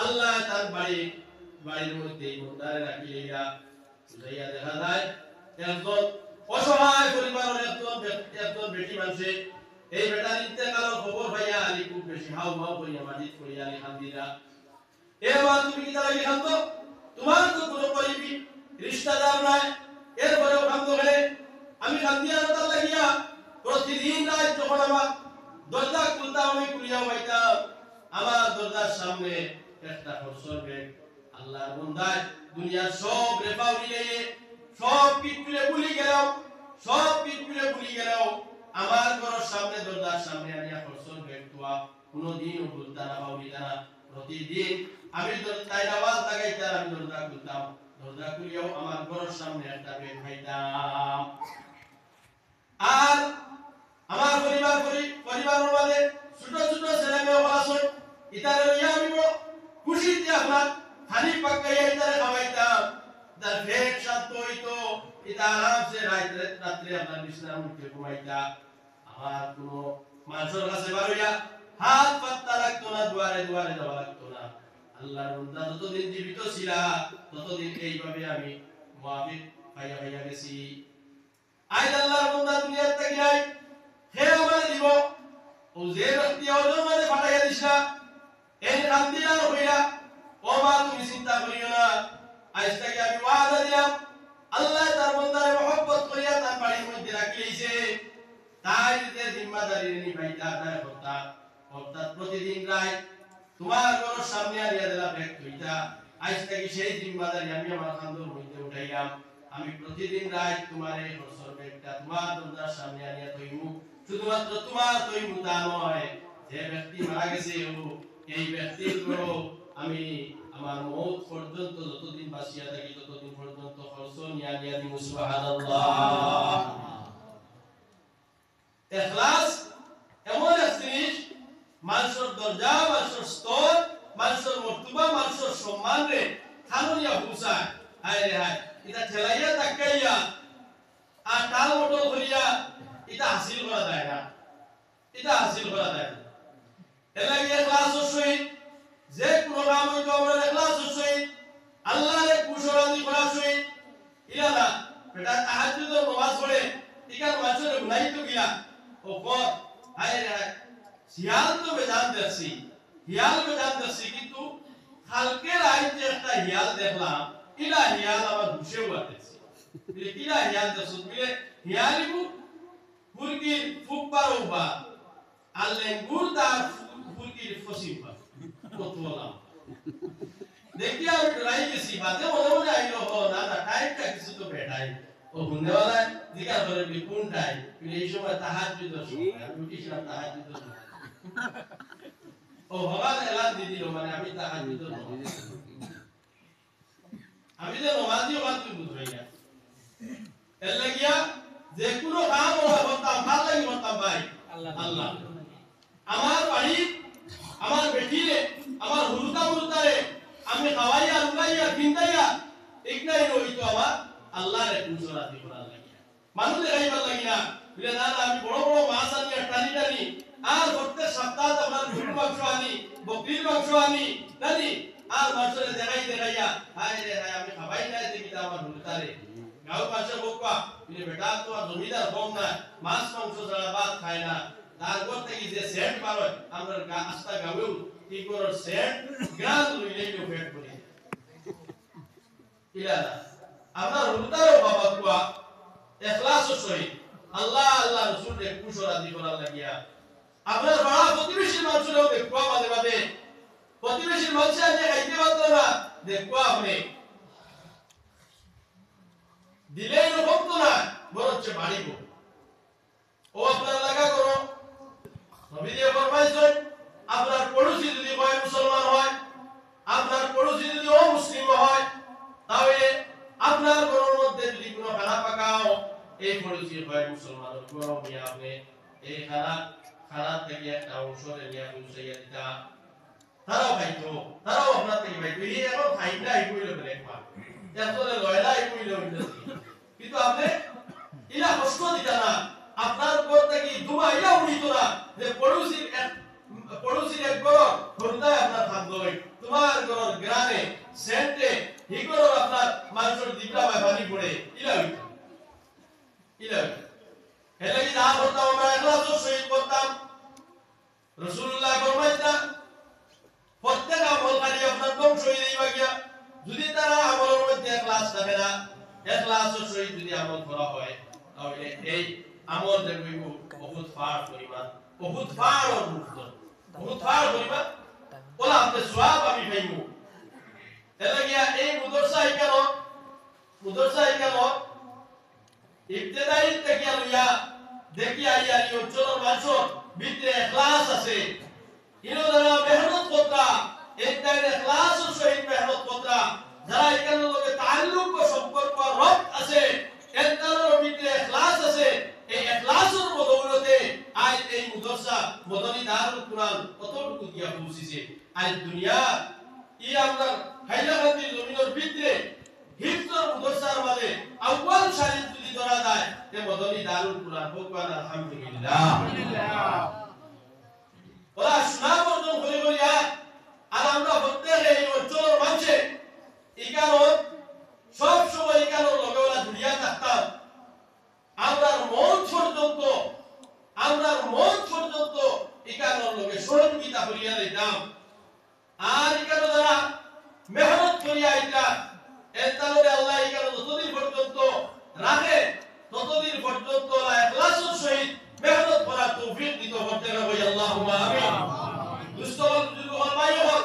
আল্লাহ তার বাড়ির মধ্যে মুন্দারে রাখিয়া বুঝাইয়া দেখা যায় একজন অসহায় পরিবারের একজন বেটি মানুষে এই বেটার ইন্তেকালের খবর পাইয়া আলী খুব বেশি হাউ মাউ করিয়া মাটিত করিয়া আলী খান্দিরা এ মা তুমি কি তার লাগি খান্দ তোমার তো কোনো করিবি রিশতাদার নাই এরপরেও খান্দ গেলে আমি খান্দিয়া তার লাগিয়া প্রতিদিন রাত যখন আমার দরজা খুলতাম আমি খুলিয়া পাইতাম আমার দরজার সামনে একটা খরচর ব্যাগ আল্লাহর বান্দায় দুনিয়ার সব রেফা উড়িয়ে সব পিটুলে ভুলি গেল আমার ঘরের সামনে দরজার সামনে আনিয়া খরচর ব্যাগ তোয়া কোনদিন ভুলতা না পাউলিতা না প্রতিদিন আমি দরজায় আওয়াজ লাগাইতাম আমি দরজা খুলতাম দরজা খুলিয়াও আমার ঘরের সামনে একটা ব্যাগ পাইতাম আর আমার পরিবারের মাঝে ছোট ছোট ছেলে মেয়ে আছে ইতারে লইয়া আমি খুশিতে আপনার হানি পাকাইয়া ইতারে খাওয়াইতাম তার পেট শান্ত হইতো ইতা আরামসে রাত্রে আপনার বিছানার মধ্যে ঘুমাইতা আমার কোনো মানুষের কাছে বারইয়া হাত পাত্তা লাগতো না দুয়ারে যাওয়া লাগতো না আল্লাহর বান্দা যতদিন জীবিত ছিলা ততদিন এইভাবে আমি মুআফিক পাইয়া গেছি আজ আল্লাহর বান্দা দুনিয়ার থেকে নাই হে আমারে দিব ও যে ব্যক্তি ওজন মানে ফাটাইয়া দিস না এই রান্দিলার হইয়া ও মা তুমি চিন্তা করিও না আজ থেকে আমি ওয়াদা দিলাম আল্লাহ তার বান্দারে মহব্বত করিয়া তার বাড়ির মধ্যে রাখিয়েছে তাই যে জিম্মাদারি নিভাইতা তার কথা অর্থাৎ প্রতিদিন রাত তোমার ঘরের সামনে আনিয়া দিলা ব্যাগ কইতা আজ থেকে সেই জিম্মাদারি আমি আমার খান্দর মধ্যে উঠাইলাম আমি প্রতিদিন রাত তোমার এই খরচর ব্যাগটা তোমার দরজার সামনে আনিয়া তৈমু শুধুমাত্র তোমার তৈমু তা নয় যে ব্যক্তি মারা গেছে এই ব্যক্তির গরো আমি আমার মওত পর্যন্ত যতদিন বাঁচিয়া থাকি ততদিন পর্যন্ত খরচ নিয়া দিব সুবহানাল্লাহ ইখলাস এমন এক জিনিস মানুষের দরজা মানুষের স্তর মানুষের মর্তবা মানুষের সম্মান রে খানুনিয়া পৌঁছায় হায় রে হায় এটা ঠেলাইয়া তাকাইয়া আর টাল মটল করিয়া এটা হাসিল করা যায় না এর লাগি ইখলাসের সহিত যে কোনো কাম হইতো আমরা ইখলাসের সহিত আল্লাহরে খুশি করার সহিত ইলালা বেটা তাহাজ্জুদের নামাজ পড়ে ইকার মাঝে গুনাইতো গিয়া ও কর হায় রে হিয়াল তো বেজান দেখছি কিন্তু কালকের আইতে একটা হিয়াল দেখলাম ইলা হিয়াল আমার দুষে উঠেছে বলে কিলা হিয়াল দেখছ বলে হিয়ালিবু মুরগির ফুক পারোবা আল্লেন গুরদা ফুলকির ফসিফা কতলা দেখিয়া আমি ডরাই গেছি বাদে মনে মনে আইলো ও না না টাইমটা কিছু তো বেটাই ও বুঝনেওয়ালা জিজ্ঞাসা করে বলি কোন টাইম এই সময় তাহাজ্জুদের সময় আমি উঠেছিলাম তাহাজ্জুদের সময় ও হওয়ার এলান দিয়ে দিল মানে আমি তাহাজ্জুদের আমি যে নমাজি হওয়ার তুই বুঝবাই না এর লাগিয়া যে কোনো কাম ওরা করতাম ভাল লাগি করতাম ভাই আল্লাহ আমার বাড়ি আমার বেটিরে আমার হুলুতারে আমি খাওয়াইয়া লুকাইয়া কিনতাইয়া একটাই রইতো আমার আল্লাহর কুসরাতি করার লাগিয়া মানুষ দেখাইবার লাগিয়া বলে না আমি বড় বড় মাছ আনি টানি টানি আর প্রত্যেক সপ্তাহ আমার গরুর মাংস আনি বকরির মাংস আনি জানি আর মাংসরে দেখাইয়া হায় রে হায় আমি খাবাই নাই দেখি আমার হুলুতারে গাঁও পাশে বকবা বলে বেটা তোমার জমিদার কম না মাছ মাংস ছাড়া ভাত খায় না তারপর থেকে যে সেন্ট পারো আমরা আস্তা গাঁয়েও কি করো সেন্ট গ্রাস লইলেই ফেট করি ইলালা আমরা রুতারও বাবা কুয়া ইখলাসের সহিত আল্লাহ আল্লাহ রাসূলের কুশলাদি করার লাগিয়া আপনার বড় প্রতিবেশীর মানুষেরও দেখবা মাঝে মাঝে প্রতিবেশীর মানুষ আজ খাইতে পারতো না দেখবা আপনি দিলেই রকম তো না বরঞ্চ বাড়িব ও আপনার লাগা করো নবী দিয়ে ফরমাইছেন আপনার পড়োশী যদি হয় মুসলমান হয় আপনার পড়োশী যদি অমুসলিম হয় তাহলে আপনার ঘরের মধ্যে যদি কোনো খানা পাকাও এই পড়োশী হয় মুসলমানের কোনো মিয়া আপনি এই খানা থেকে একটা অংশ নিয়ে পৌঁছাইয়া দিতা তারাও খাইতো তারাও আপনার থেকে খাইতো এই এখন খাইটা এই কইলো বলে একবার আসলে লয়লা এই কইলো কিন্তু আপনি ইলা কষ্ট দিতা না আপনার উপর থেকে দুমা ইলা উড়িত না যে পড়োশীর এক ঘর হরদায় আপনার খাদ্য হয় তোমার ঘর গ্রামে সেন্টে হি ঘর আপনার মানুষের দিবলা বা পানি পড়ে ইলা হেলে কি না করতাম আমরা ইখলাসের সহিত করতাম রাসূলুল্লাহ ফরমাইছেন প্রত্যেক আমল খালি আপনার ধ্বংস হয়ে যাইবা গিয়া যদি তারা আমলের মধ্যে ইখলাস থাকে না ইখলাসের সহিত যদি আমল করা হয় তাহলে এই আমল দেখবে বহুত ফার পরিমাণ বহুত ফার ও মুক্ত বহুত ফার পরিমাণ ওলা আপনি সওয়াব আমি পাইবো তাহলে গিয়া এই মুদরসা কেন ইবতেদাই থেকে লইয়া দেখিয়া ইয়া এই অঞ্চলের মানুষের ভিতরে ইখলাস আছে ইনো যারা মেহনত করতা একটাই ইখলাসের সহিত মেহনত করতা যারা এখানে লগে তাআল্লুক ও সম্পর্ক রব আছে এন্তার ভিতরে ইখলাস আছে এই ইখলাসের বদৌলতে আজ এই মুদরসা মদনী দারুল কুরআন কতটুকু দিয়া পৌঁছেছে আজ দুনিয়া ই আমরা হাইলাকান্দি জমিনের ভিতরে হিফজর মুদরসার মাঝে আউয়াল সারি যদি ধরা যায় তে মদনী দারুল কুরআন ভগবান আলহামদুলিল্লাহ ওরা সুনাম অর্জন করে বলিয়া আর আমরা প্রত্যেকে এই অঞ্চলের মানুষে ইকারণ সব সময় ইকারণ লগে ওরা দুনিয়া থাকতাম আমরার মন পর্যন্ত ইকারণ লগে সহযোগিতা করিয়া দিতাম আর ইকারণ দ্বারা মেহনত করিয়া আইতা এতালরে আল্লাহ ইকারণ যতদিন পর্যন্ত রাখে ততদিন পর্যন্ত ইখলাসের সহিত মেহনত করার তৌফিক দিত করতে হবে আল্লাহুম্মা আমিন দুস্তবল যুগল ভাইও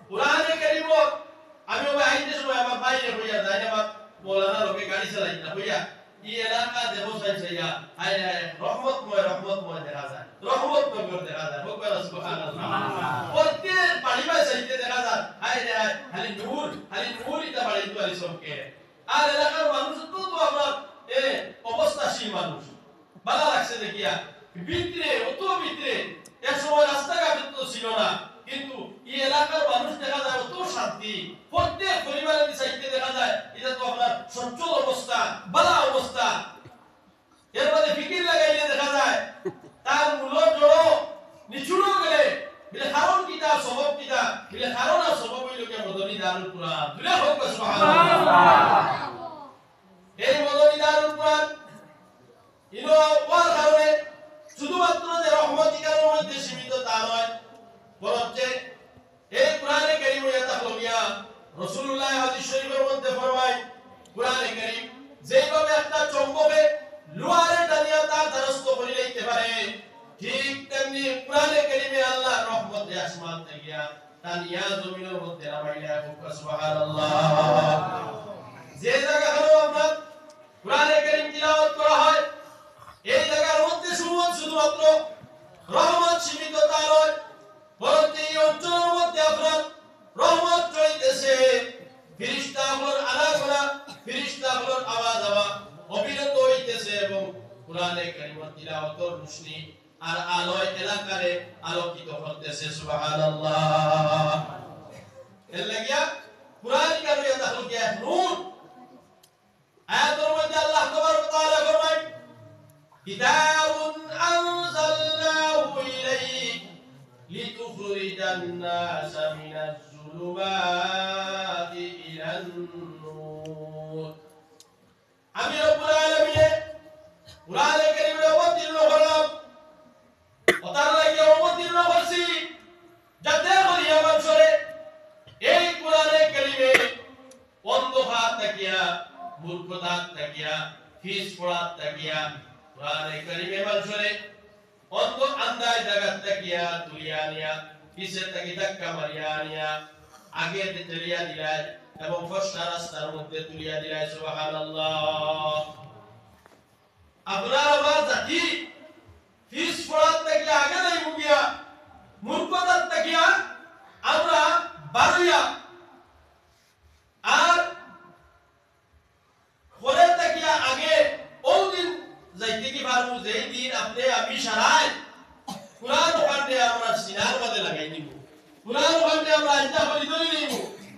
কুরআনে কারীম আমি ওই আইতে সময় আমার বাইরে হইয়া যায় আমার মাওলানা লোকে গাড়ি চালাই না হইয়া এই এলাকা দেব সাইয়া আয় রহমতময় দেখা যায় রহমতময় দেখা যায় ভগবান সুবহানাল্লাহ প্রত্যেক পানিবা সাইতে দেখা যায় আয় খালি নূর ইতা বাড়ি দুয়ারি সবকে আর এলাকার মানুষ তো আমরা অবস্থাশীল মানুষ ভালো লাগছে দেখিয়া ভিতরে এক সময় রাস্তাঘাট তো ছিল না কিন্তু এই এলাকার মানুষ দেখা যায় অত শান্তি প্রত্যেক পরিবারের সাইতে দেখা যায় এটা তো আপনার সচ্ছল অবস্থা ভালো অবস্থা এর মধ্যে ফিকির লাগাইলে দেখা যায় তার মূল জড় নিচুড়ো গেলে বলে কারণ কিটা সবব কিটা বলে কারণ আর সবব হইল কি মদনী দারুল কুরআন দুলে হোক সুবহানাল্লাহ এই মদনী দারুল কুরআন ইনো ওয়ার কারণে শুধুমাত্র যে রহমতি কারণে মধ্যে সীমিত তা নয় বরঞ্চ এই কুরআনে কারীম এটা হলিয়া রাসূলুল্লাহ হাদিস শরীফের মধ্যে ফরমায় কুরআনে কারীম যেভাবে একটা চম্বকে লোহারে টানিয়া তার দ্বারস্থ করে নিতে পারে ঠিক তেমনি কুরআন তানিয়া জমিনের মধ্যে নামাইলা সুবহানাল্লাহ যে জায়গা হলো আমরা কোরআনে কারীম তিলাওয়াত করা হয় এই জায়গার মধ্যে শুধুমাত্র রহমত সীমিত তা নয় বরং এই অঞ্চলের মধ্যে আপনার রহমত চলতেছে ফেরেশতাগুলোর আনাগোনা ফেরেশতাগুলোর আওয়াজ অবিরত হইতেছে এবং কোরআনে কারীম তিলাওয়াতের রোশনি আর আলোয় এলাকারে আলোকিত করতেছে সুবহানাল্লাহ এর লাগিয়া কোরআন কারীম তাহলে কি নূর আয়াতের মধ্যে আল্লাহ তাবারক ওয়া তাআলা ফরমায় কিতাবুন আনজালনাহু ইলাইক লিতুখরিজান নাসা মিনাজ যুলুমাতি ইলান নূর আমি রব্বুল আলামিন কোরআনে কারীমে অবতীর্ণ করলাম ওটার লাগিয়ে অবতীর্ণ করছি যাতে করে মানুষরে এই কোরআনে কারীমে অন্ধকার তাকিয়া মূর্খতা তাকিয়া ফিস পড়া তাকিয়া কোরআনে কারীমে মানুষরে অন্ধ আন্দায় জায়গা তাকিয়া তুলিয়া নিয়া পিছে তাকি ধাক্কা মারিয়া নিয়া আগে তুলিয়া দিলাই এবং ফসলা রাস্তার মধ্যে তুলিয়া দিলাই সুবহানাল্লাহ আপনার আমার জাতি ফিস পড়ার থেকে আগে নাই মুগিয়া মূর্খতার তাকিয়া আমরা বারুইয়া আর পরে তাকিয়া আগে ওই দিন যাইতে কি পারবো যেই দিন আপনি আমি সারাই কোরআন ওখানে আমরা সিনার মধ্যে লাগাই নিব কোরআন ওখানে আমরা আইতা করি ধরে নিব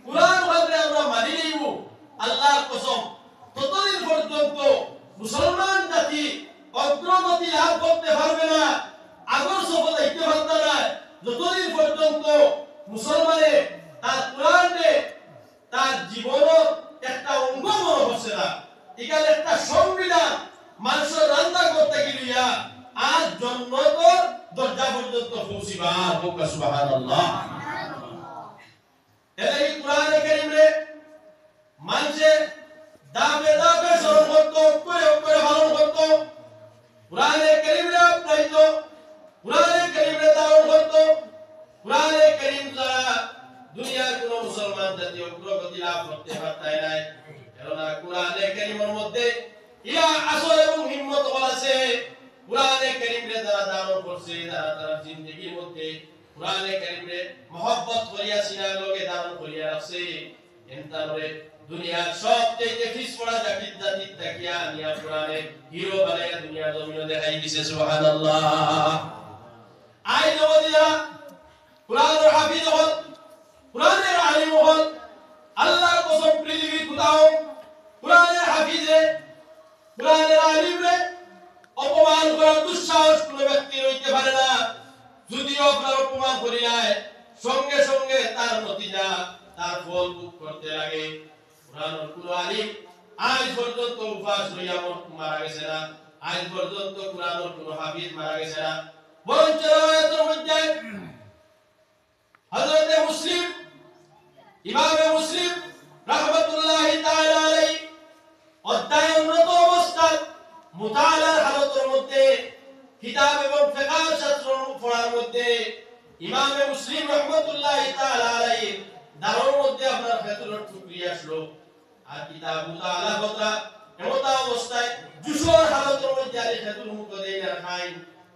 কোরআন ওখানে আমরা মানি নিব আল্লাহর কসম ততদিন পর্যন্ত মুসলমান জাতি অগ্রগতি লাভ করতে পারবে না আগর সফল হইতে পারবে না যতদিন পর্যন্ত মুসলমানে তার কোরআনে তার জীবনের একটা অঙ্গ মনে হচ্ছে না এখানে একটা সংবিধান মানুষের রান্না করতে গিয়া আজ জন্মতর দরজা পর্যন্ত পৌঁছিবা সুবহানাল্লাহ এই কোরআনে কারীমে মানুষের দাবে দাবে স্মরণ করতো করে পালন করতো কোরআনে কারীমে আপনাইতো কোরআনে কারীমে ধারণ করতো কোরআনে কারীম দ্বারা দুনিয়ার কোন মুসলমান জাতি অগ্রগতি লাভ করতে পারতে নাই কেননা কোরআনে কারীমের মধ্যে ইয়া আসর এবং হিম্মত আছে কোরআনে কারীমে যারা ধারণ করছে তারা জিন্দেগীর মধ্যে কোরআনে কারীমে মহব্বত করিয়া সিনার লগে ধারণ করিয়া রাখছে এনতারে দুনিয়ার সবচেয়ে ফিস পড়া জাতি তাকিয়া নিয়া কোরআনে হিরো বানায়া দুনিয়া জমিনে দেখাই দিছে সুবহানাল্লাহ আই নবদিয়া কোরআনের হাফিজ হল কোরআনের আলিম হল আল্লাহর কসম পৃথিবীর কোথাও কোরআনের হাফিজে কোরআনের আলিমে অপমান করার দুঃসাহস কোনো ব্যক্তি হইতে পারে না যদিও আপনার অপমান করি নাই সঙ্গে সঙ্গে তার নতিজা তার ফল ভোগ করতে লাগে কোরআনের কোন আলিম আজ পর্যন্ত উপাস হইয়া মারা গেছে না আজ পর্যন্ত কোরআনের কোন হাফিজ মারা গেছে না বরঞ্চ রাওয়ায়াতের মধ্যে হযরত মুসলিম ইমামে মুসলিম রাহমাতুল্লাহি তাআলা আলাইহি অধ্যয়নরত অবস্থায় মুতাআলার হালতের মধ্যে কিতাব এবং ফিকহ শাস্ত্র পড়ার মধ্যে ইমামে মুসলিম রাহমাতুল্লাহি তাআলা আলাইহি দারুর মধ্যে আপনার ভেতরের টুকরি আসলো আর কিতাব মুতাআলা কথা এমতা অবস্থায় জুসুর হালতের মধ্যে আলী খেজুর মুখ দেই না খাই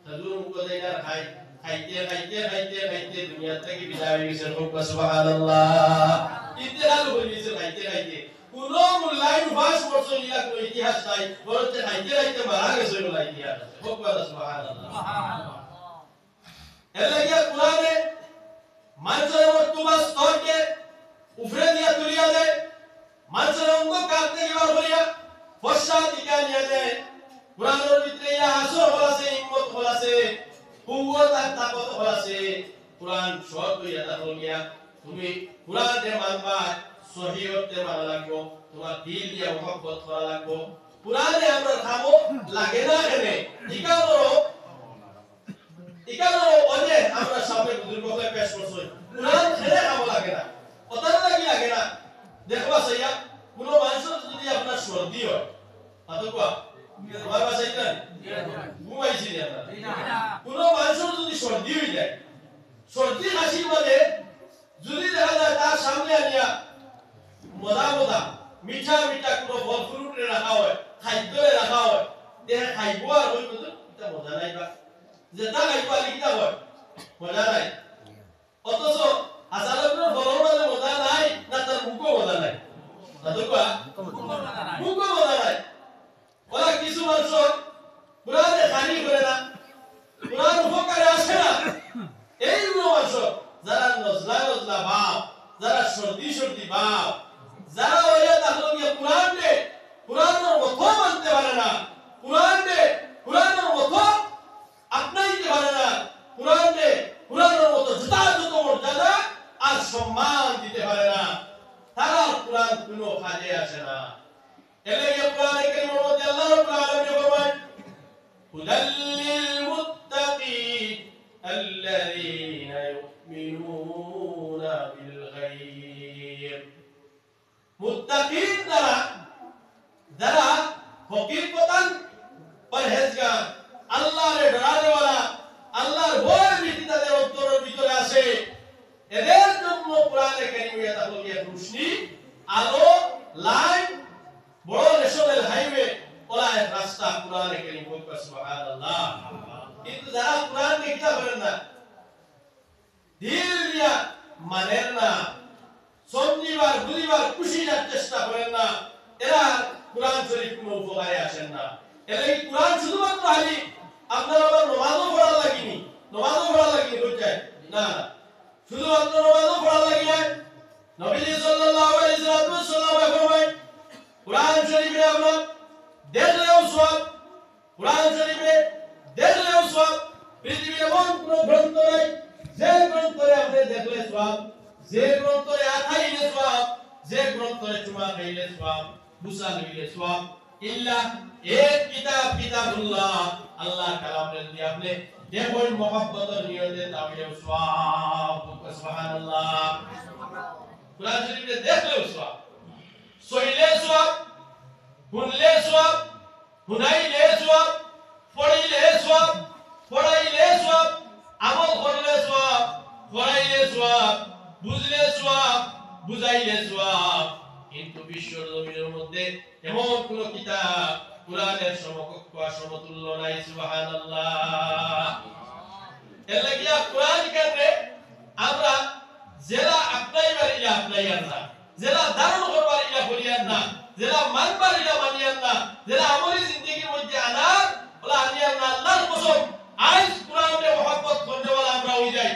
খেজুর মুখ দেই না খাই খাইতে দুনিয়া থেকে বিদায় হয়ে গেছে সুবহানাল্লাহ ইন্তেকাল হয়ে গেছে খাইতে কোন মূল্যায়ন উপাস করছে ইয়া কোনো ইতিহাস নাই বরঞ্চ খাইতে মারা গেছে বলে ইতিহাস সুবহানাল্লাহ এর লাগে কোরআনে মানুষের মর্তবা স্তরকে উপরে দিয়া তুলিয়া দেয় মানুষের অঙ্গ কাটতে গিবার বলিয়া ফর্সা দিকা নিয়ে দেয় কোরআনের ভিতরে ইয়া আসর হলাছে হিম্মত হলাছে কুওয়াত আর তাকত হলাছে কোরআন সব ইয়া তাহলিয়া তুমি কোরআনে মানবা সহিয়তে মানা লাগবো তোমার দিল দিয়া মহব্বত করা লাগবো কোরআনে আমরা খাবো লাগে না এনে ইকানো ওনে আমরা সামনে বুজুর্গকে পেশ করছই কোরআন ছেড়ে খাবো লাগে না কথা লাগে না দেখবা সাইয়া কোন মানুষের যদি আপনার সর্দি হয় তাতো কোয়া আমার বাসায় না ঘুমাইছি না কোন মানুষের যদি সর্দি হয়ে যায় সর্দি কাশি মানে যদি দেখা যায় তার সামনে আনিয়া মজা মজা মিঠা মিঠা কোনো ফল ফ্রুটে রাখা হয় খাদ্যে রাখা হয় দেহে খাইব আর ওই এটা মজা নাই বা যেটা খাইব আর কিটা হয় মজা নাই অথচ আসালকের ফলর মাঝে মজা নাই না তার মুখও মজা নাই না তো বা মুখও মজা নাই ওরা কিছু মানুষ পুরানে খানি করে না পুরান উপকারে আসে না এইগুলো মানুষ যারা নজলা নজলা ভাব যারা সর্দি সর্দি ভাব যারা ওইয়া তাহলে পুরানের মতো মানতে পারে না পুরানের মতো আপনাইতে পারে না পুরানের মতো যথাযথ মর্যাদা আর সম্মান দিতে পারে না তারা পুরান কোনো কাজে আসে না এলাকা পুরানে কারিমের মধ্যে আল্লাহ রাব্বুল আলামিন ফরমান হুদাল্লিল মুত্তাকিন আল্লাযীনা ইউমিনুনা বিল গায়ব মুত্তাকিন যারা হকিকতান পরহেজগার আল্লাহরে ডরানে वाला আল্লাহর ভয় ভীতি তাদের অন্তরের ভিতরে আসে এদের জন্য কোরআনে কারিমে তাহলে রোশনি আলো লাইট বড় ন্যাশনাল হাইওয়ে ওলা এক রাস্তা কোরআনে কারিম বলতে সুবহানাল্লাহ কিন্তু যারা কোরআনকে কিতাব করেন না দিল দিয়া মানেন না সঞ্জীবার বুঝিবার খুশির চেষ্টা করেন না এরা কোরআন শরীফ কোনো উপকারে আসেন না এরা কি কোরআন শুধুমাত্র খালি আপনার আবার নামাজও পড়া লাগেনি বুঝছেন না শুধুমাত্র নামাজও পড়া লাগে না নবীজি সাল্লাল্লাহু আলাইহি ওয়াসাল্লাম ফরমায় কোরআন শরীফে আমরা দেখলেও সওয়াব কোরআন শরীফে দেখলেও সওয়াব পৃথিবীর এমন কোনো গ্রন্থ নাই যে গ্রন্থে আপনি দেখলে সওয়াব যে গ্রন্থে আখাইলে সওয়াব যে গ্রন্থে চুমা খাইলে সওয়াব বুসা লইলে সওয়াব ইল্লা এক কিতাবুল্লাহ আল্লাহ কালামের দিয়ে আপনি দেখুন মোহাব্বতের নিয়তে তাহলে সওয়াব সুবহানাল্লাহ কোরআন শরীফে দেখলেও সওয়াব সইলে সওয়াব শুনলে সওয়াব শুনাইলে সওয়াব পড়িলে সওয়াব পড়াইলে সওয়াব আমল করলে সওয়াব পড়াইলে সওয়াব বুঝলে সওয়াব বুঝাইলে সওয়াব কিন্তু বিশ্বের জমিনের মধ্যে এমন কোন কিতাব কোরআনের সমকক্ষ সমতুল্য নাই সুবহানাল্লাহ এর লাগিয়া কোরআন কাছে আমরা জেলা আপনাইবার ইলা আপনাইয়ার না জেলা ধারণ করবার ইলা করিয়ার না জেলা মানবার ইলা মানিয়ার না জেলা আমলি জিন্দেগির মধ্যে আনার ওলা আনিয়ার না আল্লাহর কসম আজ কোরআনে মহব্বত করতে वाला আমরা হই যাই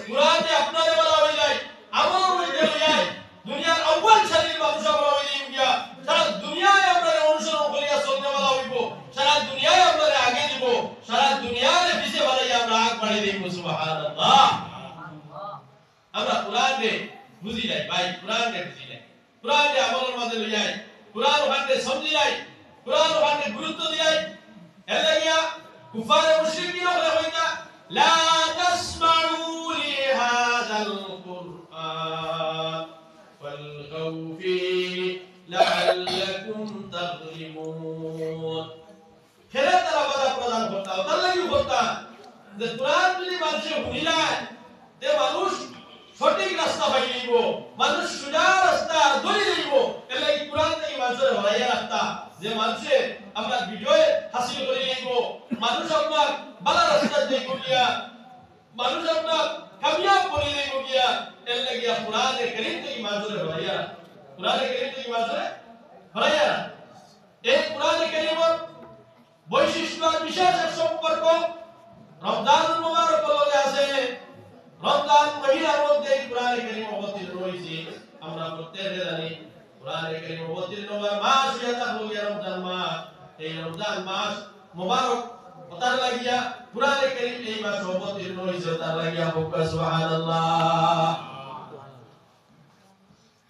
কোরআনে আপনারে वाला হই যাই আমল মধ্যে হই যাই দুনিয়ার আউয়াল সারির মানুষ আমরা হই গিয়া সারা দুনিয়ায় আমরা অনুসরণ করিয়া চলতে वाला হইব সারা দুনিয়ায় আমরা আগে দিব সারা দুনিয়ারে পিছে বাড়াই আমরা আগ বাড়াই দেব সুবহানাল্লাহ আমরা কোরআনে বুঝি যাই ভাই কোরআনে বুঝি যাই কোরআনে আমলের মাঝে লই যাই কোরআন ওখানে সমঝি যাই কোরআন ওখানে গুরুত্ব দিই এর লাগিয়া কুফার মুশরিকিন ওরা হইতা লা তাসমাউ লিহাযাল কুরআন ফালগাউ ফি লাআল্লাকুম তাগলিমুন খেলা তারা বাধা প্রদান করতা তার লাগি করতা যে কোরআন যদি মানুষ শুনিলায় তে মানুষ সঠিক রাস্তা পাই লইব মানুষ সোজা রাস্তা ধরে লইব এর লাগি কোরআন থেকে মানুষের হরাইয়া রাখতা যে মানুষে আমরা ভিডিও হাসিল করে লইব মানুষ আপনার ভালো রাস্তা দেব গিয়া মানুষ আপনার কামিয়াব করে দেব গিয়া এর লাগি কোরআনে কারীম থেকে মানুষের হরাইয়া কোরআনে কারীম থেকে মানুষের হরাইয়া এই কোরআনে কারীমের বৈশিষ্ট্য আর বিশেষ সম্পর্ক রমজানুল মুবারক লগে আছে রমজান মহিনার মধ্যে কোরআনে কারীম অবতীর্ণ হইছে আমরা প্রত্যেকে জানি কোরআনে কারীম অবতীর্ণ হওয়ার মাস এটা হলো রমজান মাস এই রমজান মাস মুবারক তার লাগিয়া কোরআনে কারীম এই মাস অবতীর্ণ হইছে তার লাগিয়া বলবা সুবহানাল্লাহ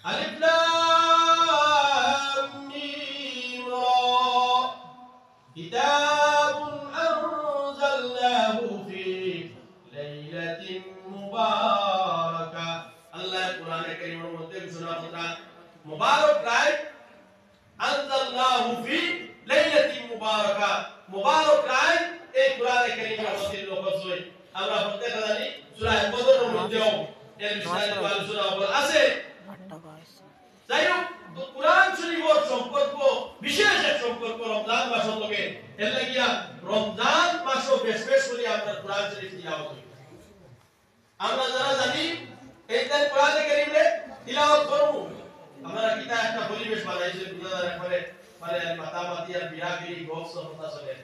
আলিফ লাম মিম রা কিতাবুন আনজালনাহু ফি লাইলাতিন মুবারাকা আল্লাহ কোরআনে কারীমের মধ্যে ঘোষণা করলেন মুবারক রাত আনজালনাহু ফি লাইলাতিন মুবারাকা মুবারক রাত এই কোরআনে কারীমের অবতীর্ণ হয়েছে আমরা প্রত্যেকটা জানি সূরা বদরের মধ্যেও এর বিস্তারিত আলোচনা আছে। যাই হোক, তো কোরআন শরীফের সম্পর্ক বিশেষ এক সম্পর্ক রমজান মাসের লগে। এর লাগিয়া রমজান মাসও বেশ বেশ করে আমরা কোরআন শরীফ তিলাওয়াত করি। আমরা যারা জানি এই যে কোরআনে কারীমে তিলাওয়াত করব, আমরা কিতা একটা পরিবেশ বানাইছে বুঝার একবারে মানে মাতামাতি আর বিরাগিরি গপ সরতা চলে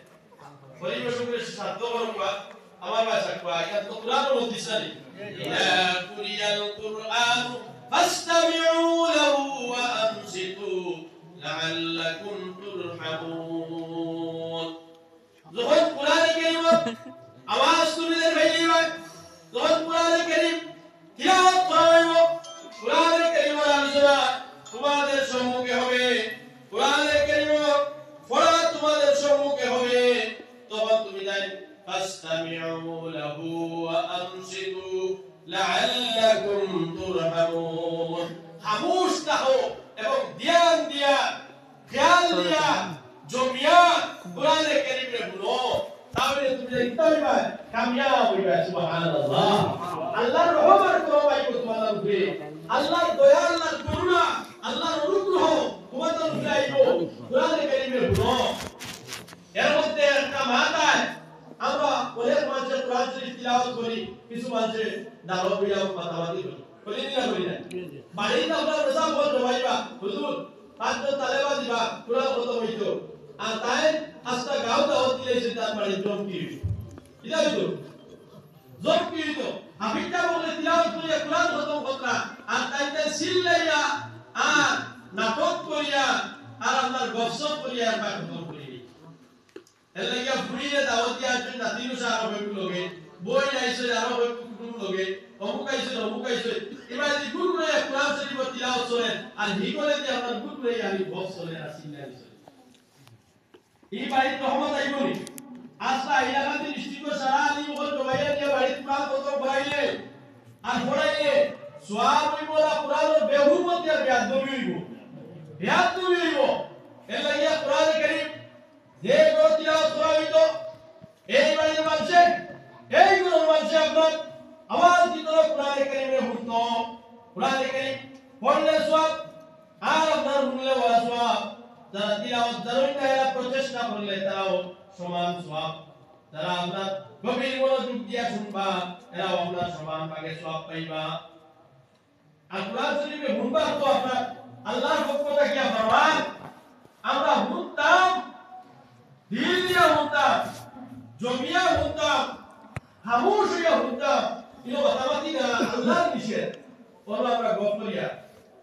পরিবেশ উপরে শান্ত করবা আমার ভাষা কয় এটা তো কোরআনের মধ্যে আছে। ইয়া কুরিয়াল কুরআন ফাসতামিউ লাহু ওয়া আনসিতু লাআল্লাকুম তুরহামুন। যখন কোরআনে কারীম আওয়াজ শুনলে ভাইবা, যখন কোরআনে কারীম তিলাওয়াত করা হইব, কোরআনে কারীমের আলোচনা তোমাদের সম্মুখে হবে, কোরআনে কারীম পড়া তোমাদের সম্মুখে হবে, তখন তুমি জানি ফাসতামিউ লাহু ওয়া আনসিতু লাআল্লাকুম তুরহামুন। খামোশ থাকো এবং ধ্যান দিয়া খেয়াল দিয়া জমিয়া কোরআনে কারীমে শুনো, তাহলে তুমি ইনশাআল্লাহ কামিয়াব হইবা। সুবহানাল্লাহ। আল্লাহর রহমত তোমায় তোমাদের উপরে, আল্লাহর দয়া, আল্লাহর করুণা, আল্লাহর অনুগ্রহ তোমাদের উপরে আইব কোরআনে কারীমে শুনো। এর মধ্যে একটা মাতায় আমরা অনেক মানুষের কোরআন শরীফ তিলাওয়াত করি, কিছু মানুষের দাঁড়াও বিড়াও মাতামাতি করি না করি না। বাড়িতে আপনার রসা বল জমাইবা হুজুর পাঁচটা তালেবা দিবা কোরআন খতম হইতো, আর তাই আস্তা গাও দাওয়াত দিলেছে তার বাড়ি জম কি এটা হইতো জম কি হইতো হাফিজটা বলে তিলাওয়াত করিয়া কোরআন খতম করতা, আর তাই সিল্লাইয়া আর নাটক করিয়া আর আপনার গপসপ করিয়া আর খতম করি। এলাকা ফুরিয়ে দাওয়াত দিয়া আসবেন না তিনু সারা হইব লগে বই আইছে আরো হইব কুকুর লগে অমুক আইছে এবার যদি গুড করে কোরআন শরীফ তিলাওয়াত করেন আর হিগলে যে আপনার গুড করে আমি বক্স চলে আসি না এই বাড়ি রহমত আইবনি আসলা এলাকা দিন ডিস্ট্রিক্ট সারা আলী ওর জমাইয়া দিয়া বাড়ি কোরআন কত পড়াইলে আর পড়াইলে সওয়াব হইব না কোরআনের বেহুমত দিয়া বেয়াদবি হইব এর লাগিয়া কোরআনে কারীম যে গো তিলাওয়াত করা হইতো এই বাড়ির মানুষে এই গুলোর মানুষে আপনার আওয়াজ দিত কোরআনে কারীমে শুনতো, কোরআনে কারীম পড়লে সওয়াব আর আপনার শুনলে ওয়া সওয়াব। যারা তিলাওয়াত জানেন না এরা প্রচেষ্টা করলে তারাও সমান সওয়াব, যারা আপনার গভীর মনোযোগ দিয়া শুনবা এরাও আপনার সমান ভাগে সওয়াব পাইবা। আর কোরআন শরীফে শুনবা তো আপনার আল্লাহর পক্ষ থেকে ফরমান আমরা শুনতাম, দিল দিয়া শুনতাম, জমিয়া শুনতাম, খামোশ হইয়া শুনতাম, কিন্তু মাতামাতি না আল্লাহর নিষেধ ওরা আমরা গপ করিয়া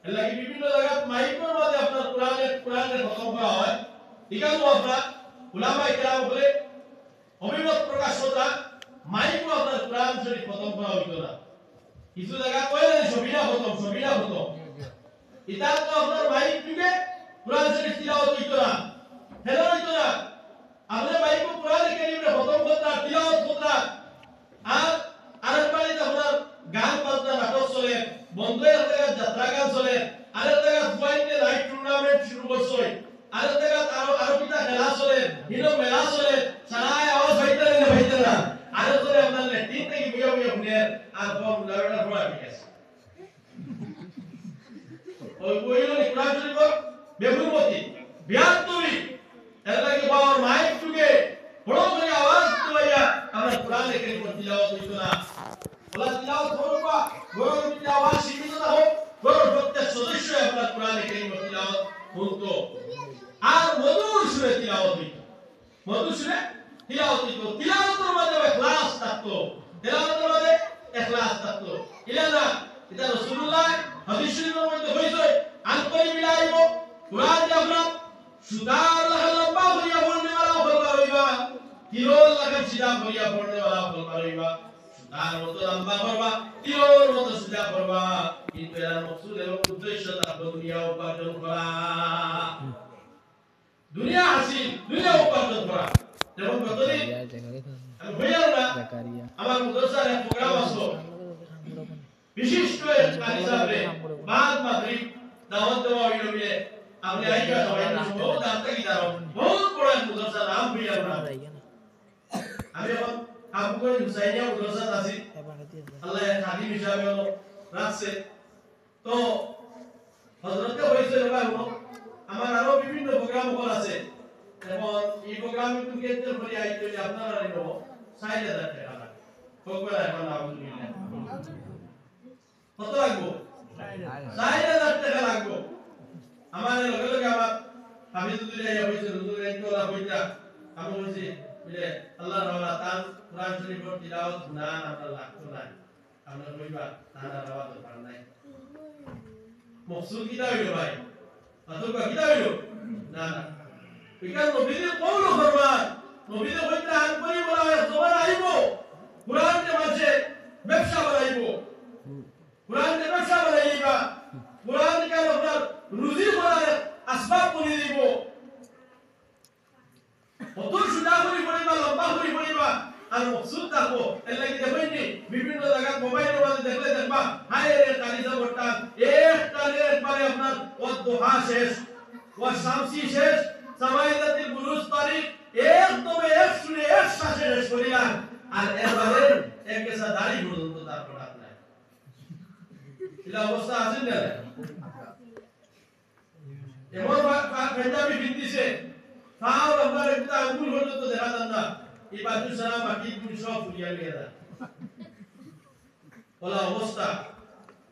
এর লাগি বিভিন্ন জায়গায় মাইকের মধ্যে আপনার কোরআনের খতম করা হয়। ঠিক আছে আপনার উলামায়ে কেরাম বলে অভিমত প্রকাশ করা মাইকও আপনার কোরআন শরীফ খতম করা হইতো না, কিছু জায়গা কইলে সবিনা খতম এটা তো আপনার মাইক যুগে কোরআন শরীফ তিলাওয়াত হইতো না, হেলো হইতো না। আপনার মাইকও কোরআনে কারীমে খতম করতা তিলাওয়াত করতা, আর আরেক বাড়িতে আপনার গান বাজনা নাটক চলে, বন্ধের জায়গা যাত্রা গান চলে, আরেক জায়গা জয়েন্টে লাইভ টুর্নামেন্ট শুরু করছে, আরেক জায়গা আরো কিটা খেলা চলে, হিরো মেলা চলে, সারায় আওয়াজ হইতে না আরেক ধরে আপনার লেটিন থেকে বিয়া শুনে আর ফর্ম লাগানোর পর ঠিক আছে ওই বইলো কোরআন শরীফ বেহুমতি বিয়াত্তরি এর লাগে বাবার মাইক যুগে বড় করে আওয়াজ তুলাইয়া আমরা কোরআনে কারীম তিলাওয়াত হইতো না। ওলা তিলাওয়াত করবা গরম দিতে আওয়াজ সীমিত না হোক, গরম প্রত্যেক সদস্য আপনার কোরআনে কারীম তিলাওয়াত করতো আর মধুর সুরে তিলাওয়াত হইতো, মধুর সুরে তিলাওয়াত হইতো। তিলাওয়াতের মধ্যে ইখলাস থাকতো, তিলাওয়াতের মধ্যে ইখলাস থাকতো। ইলানা এটা রাসূলুল্লাহ হাদিস শরীফের মধ্যে হইছে আন্তরিক মিলাইব কোরআন দিয়ে আমরা সুদার লাগা লম্বা করিয়া পড়নে वाला ফল পাইবা, কিরোল লাগা সিধা করিয়া পড়নে वाला ফল পাইবা। সুদার মতো লম্বা করবা, কিরোল মতো সিধা করবা, কিন্তু এর মাকসুদ এবং উদ্দেশ্য থাকবে দুনিয়া উপার্জন করা, দুনিয়া হাসিল, দুনিয়া উপার্জন করা। যেমন কতদিন আমি হইলাম না আমার মাদ্রাসার এক প্রোগ্রাম আসলো, বিশিষ্ট এক কারি সাহেব বাদ মাগরিব দাওয়াত দেওয়া হইল মিলে আপনি আইবা সবাই বহুত দাঁড়াতে কি দাঁড়াও বহুত বড় মাদ্রাসা নাম হইলাম না আমি এখন আবু করে হুসাইনিয়া মাদ্রাসা আছি আল্লাহ খাদিম হিসাবে হলো রাখছে। তো হযরতে হইছে ভাই আমার আরো বিভিন্ন প্রোগ্রাম করা আছে, এবং এই প্রোগ্রাম একটু কেন্দ্র করে আইতে আপনারা নিব ৬০০০ টাকা লাগবে। কোকলা এখন আলহামদুলিল্লাহ কত লাগবে? ৬০০০ টাকা লাগবে। আমার লগে লগে আমার হাফিজুদ্দিন আইয়া হইছে, হুজুর একলা হইতা আমি বলছি যে আল্লাহর রাওয়া তান কোরআন শরীফের তিলাওয়াত না আমরা লাগতো না, আমরা কইবা তানা রাওয়া দরকার নাই। মকসুদ কিতা হইলো ভাই? অথবা কিতা হইলো? না না, বিকাজ নবীদের কৌল ফরমান, নবীদের হইতে আন করি বলা হয় তোমার আইব কোরআন যে মাঝে ব্যবসা বানাইব, কোরআন যে ব্যবসা বানাইবা, কোরআন কে আপনার রুজি করার আসবাব করে দিব। কত সুদা করি পড়িবা, লম্বা করি পড়িবা, আর মকসুদ থাকো। এর লাগি দেখবেননি বিভিন্ন জায়গা মোবাইলের মধ্যে দেখলে দেখবা হায় রে কালিজা বট্টা একটা রে একবারে আপনার ওয়াদুহা শেষ, ওয়া শামসি শেষ, সামাইদাতিল বুরুজ তারিখ একদম এক শুনে এক শ্বাসে শেষ করিয়া, আর এবারে এক কেসা দাড়ি পর্যন্ত তার প্রোডাক্ট নাই। এটা অবস্থা আছে না? এমন পাঞ্জাবি বিন্দিছে তাও আপনার একটা আঙ্গুল পর্যন্ত দেখা যান না, এই বাজু সারা বাকি তুমি সব ফুলিয়া লিয়ে দেয় বলা অবস্থা।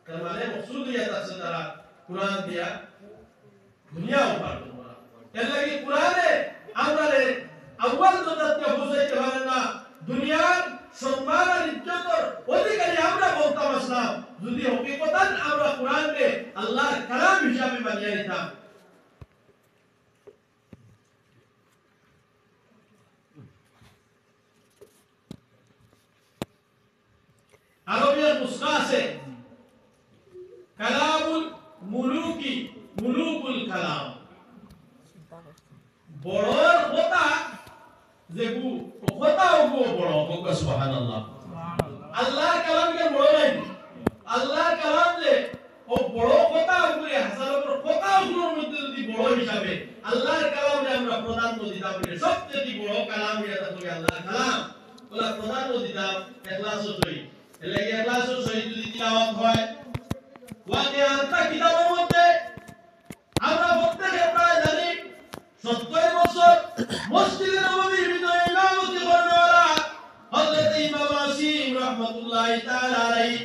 তার মানে মকসুদ ইয়া আছে তারা কোরআন দিয়া দুনিয়া উপার্জন করা। এর লাগি কোরআনে আমরা আউয়াল দরজাতে পৌঁছাইতে পারে না, দুনিয়ার সম্মান আর ইজ্জতের অধিকারী আমরা বলতাম আসলাম যদি হকিকতান আমরা কোরআনকে আল্লাহর কালাম হিসাবে বানিয়ে নিতাম। আরবিয়ার নুসখা আছে কালামুল মুলুকি, মুলুকুল কালাম, বড়র কথা যেগু কথাও গো বড় গো সুবহানাল্লাহ। আল্লাহর কালাম কে বড় নাই, আল্লাহর কালাম যে ও বড় কথা উপরে হাজারের কথাগুলোর মধ্যে যদি বড় হিসাবে আল্লাহর কালামে আমরা প্রাধান্য দিতাম, সবচেয়ে বড় কালাম এটা তো আল্লাহর কালাম, ওলা প্রাধান্য দিতাম ইখলাসও সহিত। এর লাগি ইখলাসও সহিত যদি তিলাওয়াত হয় ওয়াকিআতা কিতাবের মধ্যে আমরা প্রত্যেকে প্রায় জানি 70 বছর মসজিদে নববীর ভিতরে ইমামতি করেওয়ালা হযরত ইমাম আসিম রাহমাতুল্লাহি তাআলা আলাইহি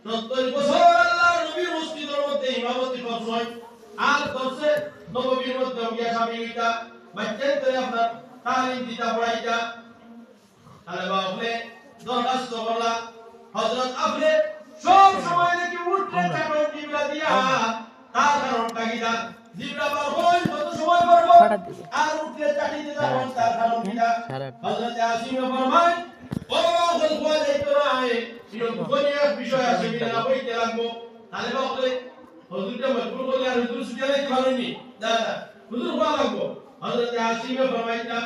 70 বছর আল্লাহর নবীর মসজিদের মধ্যে ইমামতি করছেন। আর করছে নববীর মধ্যে গিয়া সামিলতা বাচ্চাদের আপনার তালিম দিতা পড়াইতা। তাহলে বাপলে দরখাস্ত করলা হযরত আপনি সব সময় নাকি উঠতে থাকেন জিবরা দিয়া, তার কারণটা কি দা জিবরা বার হয় কত সময় পড়ব আর উঠতে চাটি দিতে যাবেন, তার কারণ কি দা হযরত আসিম ফরমান ও খলফা যাইতো না এরকম দুনিয়ার বিষয় আছে বিনা বইতে লাগবো। তাহলে বাপলে হুজুরকে মজবুর করলে আর হুজুর সুবিধা কি ভালো নি দাদা হুজুর হওয়া লাগবো। হযরত আসিম ফরমাইতা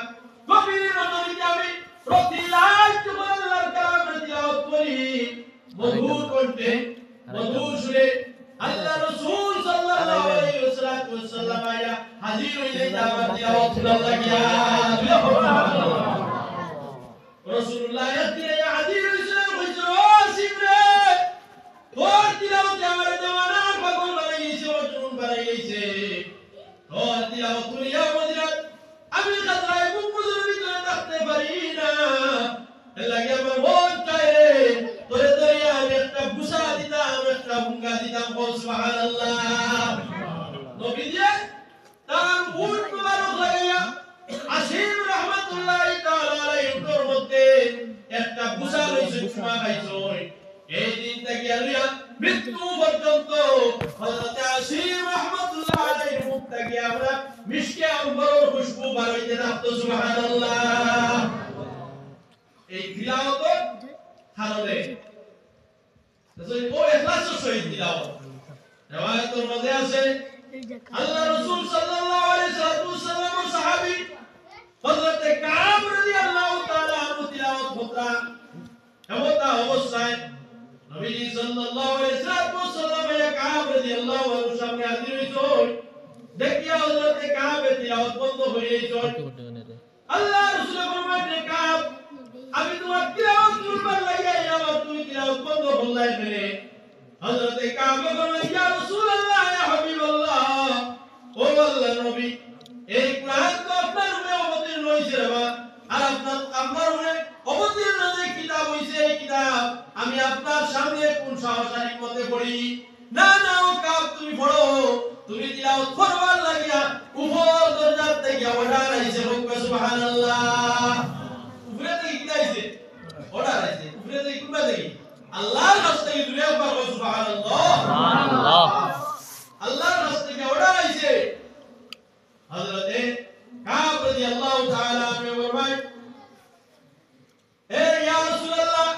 কবির নবীকে আমি প্রতি রাত আল্লাহর কালামের তিলাওয়াত করি মধুর কণ্ঠে মধুর সুরে। আল্লাহ রাসূল সাল্লাল্লাহু আলাইহি ওয়াসাল্লাম আয়া হাজির হইলে আমার তিলাওয়াত লাগিয়া রাসূলুল্লাহ ইয়াতিয়া হাজির হইছিল কইছো আসিম রে তোর তিলাওয়াত আমার জমানা পাগল বানাইছে, অর্জুন বানাইছে, তোর তিলাওয়াত করিয়া মদিনাত আমি খাতরায় মুকুজের ভিতরে থাকতে পারি না। লাগে আমার মন চায় রে তোরে দরিয়া আমি একটা বুসা দিতাম, একটা হুঙ্গা দিতাম, বল সুবহানাল্লাহ। নবী দিয়ে তার উট মুবারক লাগাইয়া আসিম রাহমাতুল্লাহি তাআলা আলাইহি উটের মধ্যে একটা বুসা লইছে, চুমা খাইছো। এই দিন থেকে আলিয়া মৃত্যু পর্যন্ত হযরত আসিম রাহমাতুল্লাহি আলাইহি মুখ থেকে আমরা মিশকে আম্বরের খুশবু বাড়াইতে থাকতো, সুবহানাল্লাহ। এই তিলাওয়াত কারণে ও ইখলাসের সহিত তিলাওয়াত। রিওয়ায়াতের মধ্যে আছে আল্লাহ রাসূল সাল্লাল্লাহু আলাইহি ওয়াসাল্লাম সাহাবী হযরত কাব রাদিয়াল্লাহু তাআলা আনহু তিলাওয়াত করতা। এমতা অবস্থায় নবী সাল্লাল্লাহু আলাইহি ওয়াসাল্লাম কাব রাদিয়াল্লাহু আনহু সামনে হাজির হইতো, দেখিয়া হযরত কাব তিলাওয়াত বন্ধ হয়ে যায়। আল্লাহ রাসূল ফরমায় কাব আমি তোমার তিলাওয়াত করবার লাগিয়া আমার তুমি তিলাওয়াত বন্ধ করলাই ফেলে হযরত কাবা বললেন ইয়া রাসূলুল্লাহ ইয়া হাবিবাল্লাহ ও আল্লাহর নবী এই কোরআন তো আপনার উপরে অবতীর্ণ হইছে রে মা আর আপনার উপরে অবতীর্ণ যে কিতাব হইছে এই কিতাব আমি আপনার সামনে কোন সাহসারি মতে পড়ি না না ও কাব তুমি পড়ো তুমি তিলাওয়াত করবার লাগিয়া উপর দরজা থেকে অর্ডার আইছে বলবে সুবহানাল্লাহ উপরে থেকে কি আইছে অর্ডার আইছে উপরে থেকে কোনটা থেকে আল্লাহর রাস্তায় থেকে দূরে পড়ো সুবহানাল্লাহ সুবহানাল্লাহ আল্লাহর রাস্তা থেকে অর্ডার আইছে হযরতে কাব রাদিয়াল্লাহু তাআলা আনহু ফরমায় এ ইয়া রাসূলুল্লাহ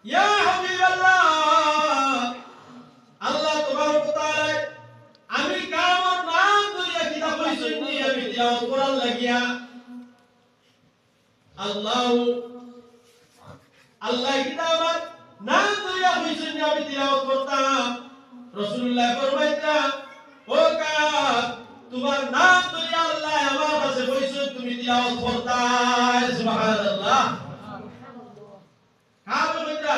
ইয়া হাবিবাল্লাহ আল্লাহ তাবারক ওয়া তাআলা আমি কাবার নাম ধরিয়া কিতাব হইছেন নি আমি তিলাওয়াত করার লাগিয়া আল্লাহ কিতাবার নাম ধরিয়া হইছেন নি আমি তিলাওয়াত করতাম রাসূলুল্লাহ ফরমাইতা ও কাব তোমার নাম ধরিয়া আল্লাহ আমার কাছে হইছেন তুমি তিলাওয়াত করতা সুবহানাল্লাহ কাব বলতা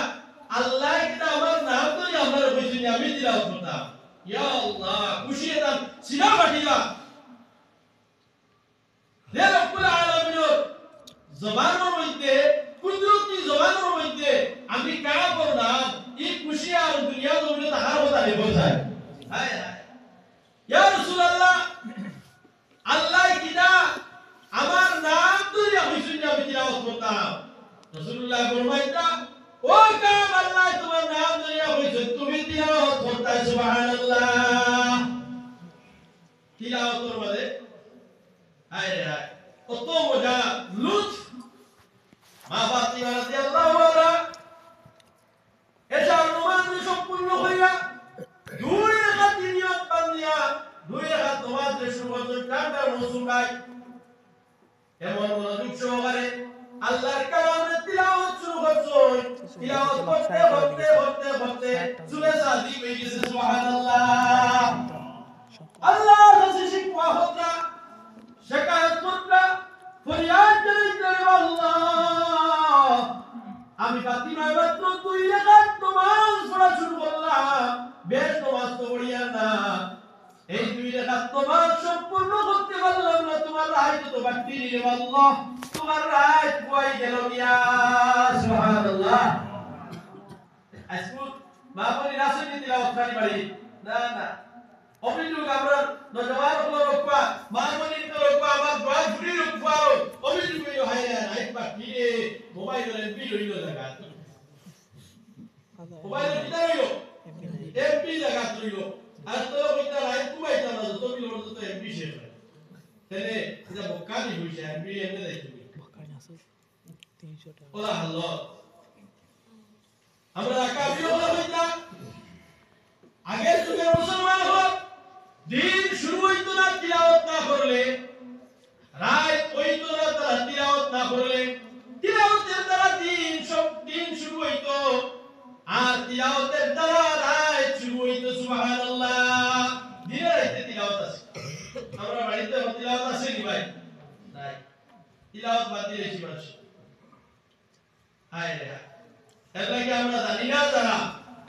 আল্লাহ কিতাব আমার নাম ধরিয়া আমার হইছেন নি আমি তিলাওয়াত করতাম ইয়া আল্লাহ খুশি হতাম সিনা বাটিলা হে রব্বুল আলামিন জবানের মধ্যে কুদরতি জবানের মধ্যে আমি কাব করলাম এই খুশি আর দুনিয়া জমিনে তাহার কথা নেই বোঝায় হায় হায় ইয়া রাসূলুল্লাহ আল্লাহ কিতাব আমার নাম ধরিয়া হইছেন নি আমি তিলাওয়াত করতাম রাসূলুল্লাহ ফরমাইতা ও কাব আল্লাহ তোমার নাম ধরিয়া হইছেন তুমি তিলাওয়াত করতা সুবহানাল্লাহ তিলাওয়াতের মধ্যে হায় রে হায় কত মজা লুৎফ মা ফাতিমা রাদিয়াল্লাহু আনহা এটা অনুমান সম্পূর্ণ হইয়া দুই রাকাত নিয়ত বান্দিয়া দুই রাকাত নামাজ শুরু করতে কান্দার মৌসুম নাই এমন মনোযোগ সহকারে আল্লাহর কালামের তিলাওয়াত শুরু করছই তিলাওয়াত করতে করতে করতে করতে সূরা সাদি হয়ে গেছে সুবহানাল্লাহ আল্লাহর কাছে শিকওয়া হতা শিকায়ত করতা ফরিয়াদ জানাইতে আল্লাহ আমি ফাতিমা মাত্র দুই রাকাত নামাজ পড়া শুরু করলাম বেশ নামাজ তো পড়িয়া না এই দুই রাকাত নামাজ সম্পূর্ণ করতে পারলাম না তোমার রাত তো বাকি রে আল্লাহ তোমার রাত কই গেল মিয়া সুবহানাল্লাহ আজকে বাবুনি রাসূলি তিলাওয়াত করি বাড়ি না না অভিযোগ আমরা নজওয়ান হলো রকবা মামুনি তো রকবা আমার দোয়া ঘুরি রকবা অভিযোগ হইলো হায় না হাই বাকি রে মোবাইলের এমপি হইলো জায়গা মোবাইলের কি হইলো এমপি জায়গা হইলো আর তো কইতা রাই কুমাইতা না তো তুমি লড়তো তো এমপি শেষ হয় তাহলে এটা বকানি হইছে এমপি এমনি দেখি বকানি আছে 300 টাকা ওলা আল্লাহ আমরা কাবিও হইতা আগের যুগের মুসলমান হল দিন শুরু হইতো না তিলাওয়াত না করলে রাত হইতো না তারা তিলাওয়াত না করলে তিলাওয়াতের দ্বারা দিন শুরু হইতো আর তিলাওয়াতের দ্বারা রাত শুরু হইতো সুবহানাল্লাহ দিনে রাতে তিলাওয়াত আছে আমরা বাড়িতে তিলাওয়াত আছে কি ভাই নাই তিলাওয়াত বাদ দিয়ে কি মানুষ হায় রে এর লাগে আমরা জানি না যারা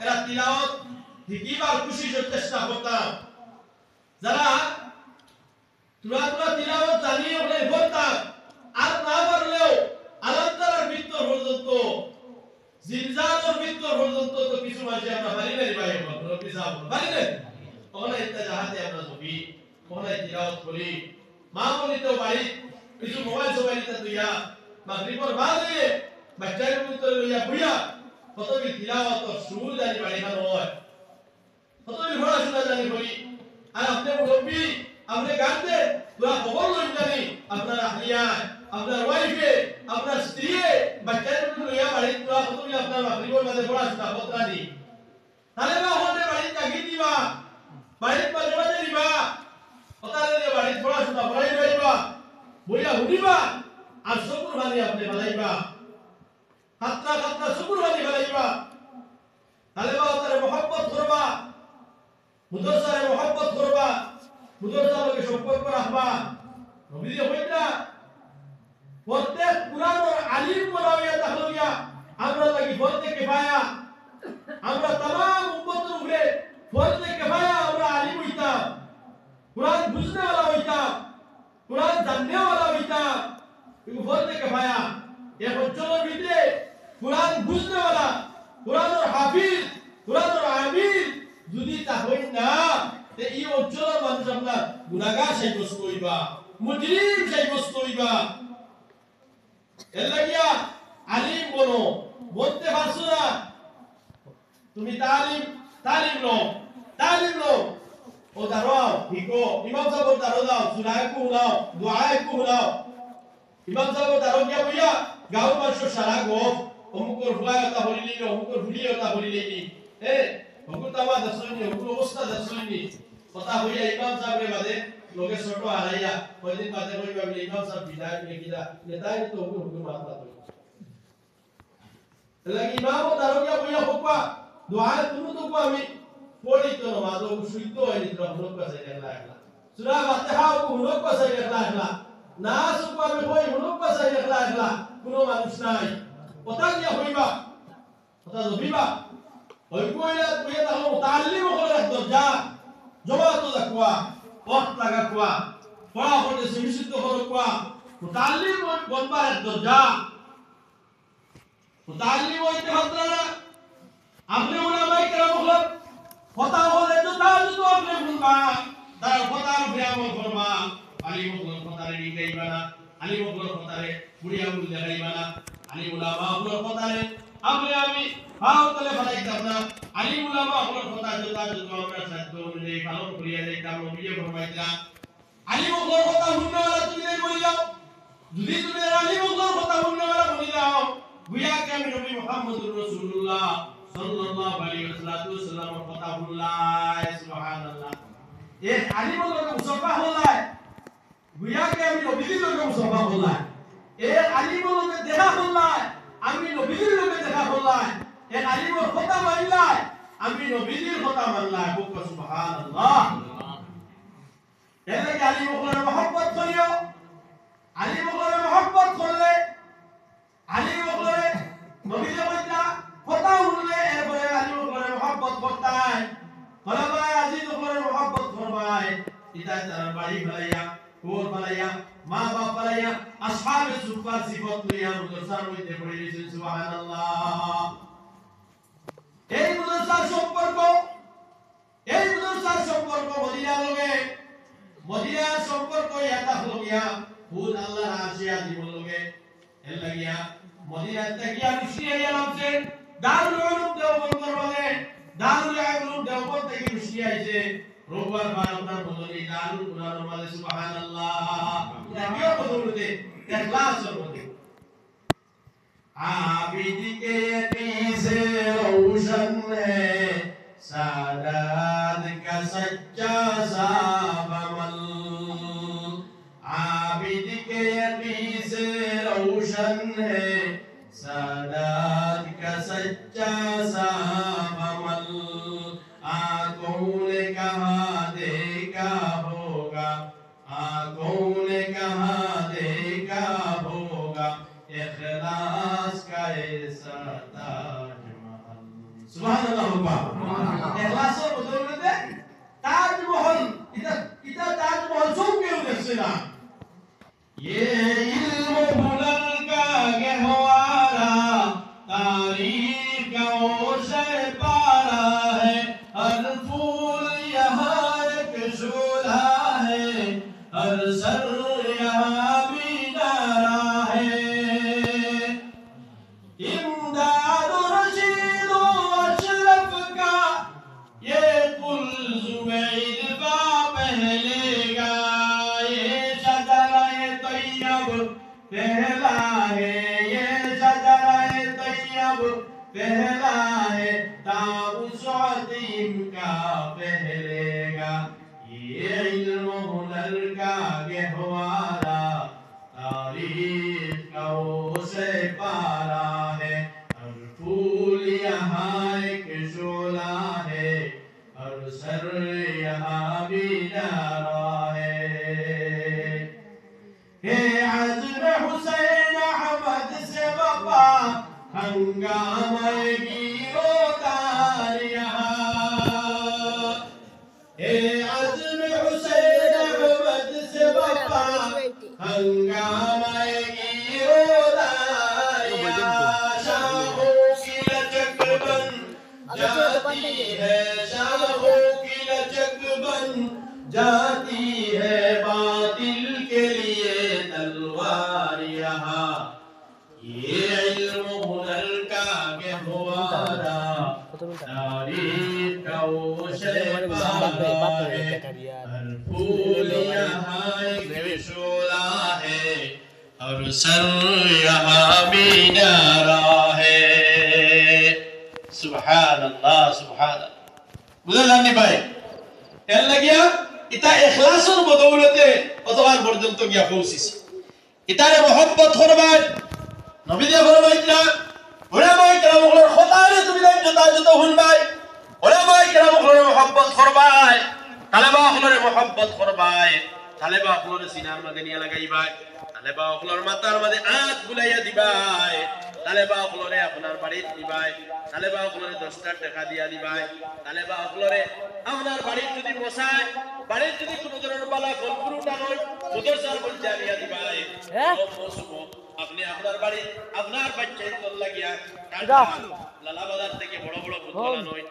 এরা তিলাওয়াত হিকিবার খুশি চেষ্টা করতাম যারা তুরা তিলাওয়াত জানিয়ে বলে করতাম আর না পারলেও আলান্তার ভিতর পর্যন্ত জিলজালের ভিতর পর্যন্ত তো কিছু মাঝে আমরা পারি না ভাই বলো পিছাব পারি না ওখানে একটা জাহাজে আমরা ছবি ওখানে তিলাওয়াত করি মা বলি তো বাড়ি কিছু মোবাইল সোবাইলটা তুইয়া মাগরিবর বাদে বাচ্চার ভিতর লইয়া বুইয়া কত কি তিলাওয়াত সুর জানি বাড়ি না হয় কতই পড়াশোনা জানি করি আর আপনি মুরব্বি আপনি গানতে তোরা খবর লই জানি আপনার আহলিয়া আপনার ওয়াইফে আপনার স্ত্রী বাচ্চার মধ্যে লইয়া বাড়ি তোরা কতই আপনার মাগরিবের মাঝে পড়াশোনা করতা নি তাহলে বা হতে বাড়ি তাগি দিবা বাড়ির পাজবাজে দিবা ওতারে বাড়ি পড়াশোনা করাই যাইবা বইয়া হুডিবা আর শুকর বানি আপনি বানাইবা খাতরা শুকর বানি বানাইবা তাহলে বা ওতারে mohabbat করবা মুদরসারে mohabbat করবা মুদরসার লগে সম্পর্ক রাখবা নবী কইতা প্রত্যেক কুরআনের আলিম বলাইয়া তাহলিয়া আমরা লাগি বলতে কিফায়া আমরা तमाम উম্মতের উপরে কোরআন জাননেওয়ালা হইতাম কিন্তু বলতে কে ভাইয়া এ অঞ্চলের ভিতরে কোরআন বুঝনেওয়ালা কোরআনের হাফিজ কোরআনের আমির যদি তা হই না তে এই অঞ্চলের মানুষ আপনার গুনাহগার সাব্যস্ত হইবা মুজরিম সাব্যস্ত হইবা এর লাগিয়া আলিম বলো বলতে পারছো না তুমি তালিম লো ও দাঁড়াও হিকো ইমাম সাহেব দাঁড়াও সুরায় কো নাও দুআয় কো নাও ইমাম সাহেব দাঁড়াও গিয়া বইয়া গাঁও মানুষ সারা গো অমুকর ফুলায়তা হলিলি অমুকর ফুলিয়তা হলিলি অমুক তামা দসনি অমুক অবস্থা দসনি কথা হইয়া ইমাম সাহেবের বাদে লোকে ছোট হারাইয়া কয়দিন বাদে কইবা বলে ইমাম সাহেব বিদায় করে কিদা নেতাই তো হুকুম মাথা তো লাগি ইমাম দাঁড়াও গিয়া বইয়া হুকবা দুআয় তুমি তো আমি পড়ি তো নামাজ ও শুইতো হইনি তো হুকুম কাছে লাগলা সূরা ফাতিহা ও হুকুম কাছে লাগলা নাস ও আমি কই হুকুম কাছে লাগলা কোনো মানুষ নাই কথা দিয়া হইবা কথা জবিবা ওই কইলা তুই তাহলে মুতাআল্লিম করে দরজা জমাতো দেখবা ওয়াক্ত লাগা কোয়া পড়া হতে সুবিশুদ্ধ হলো কোয়া মুতাআল্লিম বনবার দরজা মুতাআল্লিম হইতে হতরা আপনি উলামায়ে কেরাম হলো কথা বলে তো তাও তো আপনি শুনবা তার কথার ব্যায়াম করবা আলিম হলো কথারে নিগাইবা না আলিম হলো কথারে বুড়িয়া বুল দেখাইবা না আলিম উলামা হলো কথারে আপনি আমি হাও তলে ফলাইতাম না আলিম উলামা হলো কথা যত আমরা সাধ্য অনুযায়ী পালন করিয়া যাইতাম নবীয়ে ফরমাইতা আলিম হলো কথা শুননাওয়ালা তুমি নাই বলি যাও যদি তুমি আলিম হলো কথা শুননাওয়ালা বলি যাও বুয়া কে আমি নবী মুহাম্মদুর রাসূলুল্লাহ সাল্লাল্লাহু আলাইহি ওয়াসাল্লাম কথা বললাই সুবহানাল্লাহ এ আলিম হলো মুসাফা হলাই বুয়া কে আমি নবীর লোকে মুসাফা হলাই এ আলিম হলো দেখা হলাই আমি নবীর লোকে দেখা হলাই এ আলিমের কথা মানলাই আমি নবীর কথা মানলাই বুক সুবহানাল্লাহ এলে আলিম হলো মহব্বত করিও আলিম হলো মহব্বত করলে আলিম হলো নবীর কথা কথা শুনলে এরপরে আলিম হলো মহব্বত করতাই খলাফায়ে আজিজ হলো মহব্বত করবাই ইতা তার বাড়ি ফলাইয়া কোর ফলাইয়া মা বাপ ফলাইয়া আসহাবে সুফার সিফত লইয়া মুদরসার মধ্যে পড়ে দিয়েছেন সুবহানাল্লাহ এই মুদরসার সম্পর্ক মদিনার সম্পর্ক এটা হলো গিয়া ফুল আল্লাহর আরশে আজিম হলো গে এর লাগিয়া মদিনা থেকে রুশিয়া নামছে দারুল উলুম দেওবন্দ বলে দারুল উলুম দেওবন্দ থেকে রুশিয়া আইছে রোববার বার আপনার বদলি দারুল কুরআন বলে সুবহানাল্লাহ এটা কি বদলতে ইখলাসের মধ্যে आबिद के यकीन से रोशन है सादात का सच्चा साफ अमल आबिद के यकीन से रोशन है सादात का सच्चा साफ अमल आंखों ने कहा देखा होगा आंखों ने कहा देखा होगा इखलास का ऐसा ताजमहल सुभान अल्लाह इखलास और बदौलत ताजमहल इधर ताजमहल जो क्यों देखना ये इल्म बुलंद का गहवारा तारीख का ओशे पारा है हर फूल यहाँ एक शोला है हर सर यहाँ मीनारा है पहला है ये शजरा-ए तैयब पहला है ताउस अज़ीम का पहलेगा ये इल्म हुनर का गहवारा तारीख का ओसे पारा है हर फूल यहाँ एक शोला है हर सर यहाँ मीनारा है हुसैन अहमद से वफा हंगामा गिरोदार यहाँ ए अज़्म हुसैन अहमद से वफा जाती है शाहों की लचक बन जाती है बातिल के लिए तलवार यहाँ ये इल्म हुनर का गहवारा तारीफ का वो शैबागा है हर फूल यहाँ एक शोला है और सर यहाँ मीनारा है सुभान अल्लाह बुझলেন নি ভাই এর লাগিয়া এটা ইখলাসের বদৌলতে অতবার পর্যন্ত গিয়া পৌঁছিছে এটারে মহব্বত করবেন নবী দিয়ে ফরমাইলা উলামায়ে কেরামগুলোর খতারে তুমি যত শুনবাই উলামায়ে কেরামগুলোর মহব্বত করবাই তালেবাগুলোর মহব্বত করবাই তালেবাগুলোর সিনার মধ্যে নিয়ে লাগাইবাই তালেবাগুলোর মাথার মধ্যে আঁত বুলাইয়া দিবাই তালেবাগুলোরে আপনার বাড়িতে দিবাই তালেবাগুলোরে 10টা টাকা দিয়া দিবাই তালেবাগুলোরে আপনার বাড়িতে যদি বসায় বাড়িতে যদি কোনো ধরনের বালা গলপুরুটা নয় মুদরসার মধ্যে দিয়া দিবাই আপনি আপনার বাড়ি আপনার বাচ্চা তোল লাগিয়া লালা বাজার থেকে বড় বড় বোতল নয়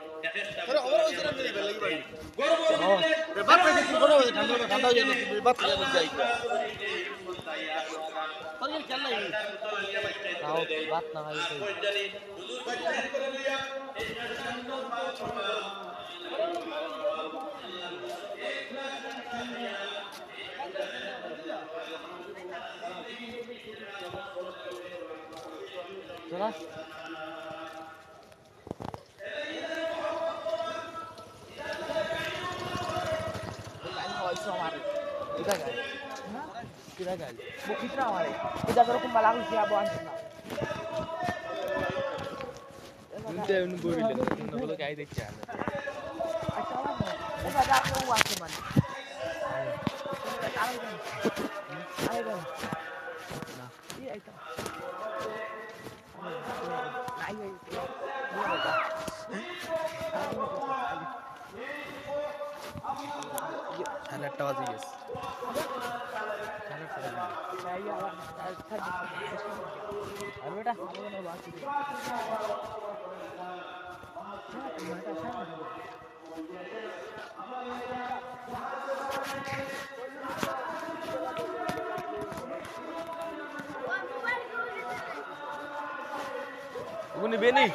Ogun ni Beni.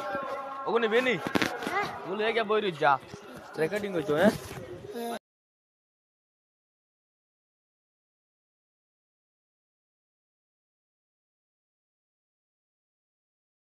Ogun ni Beni. Boleh ya boy rija. Recording ko to, eh?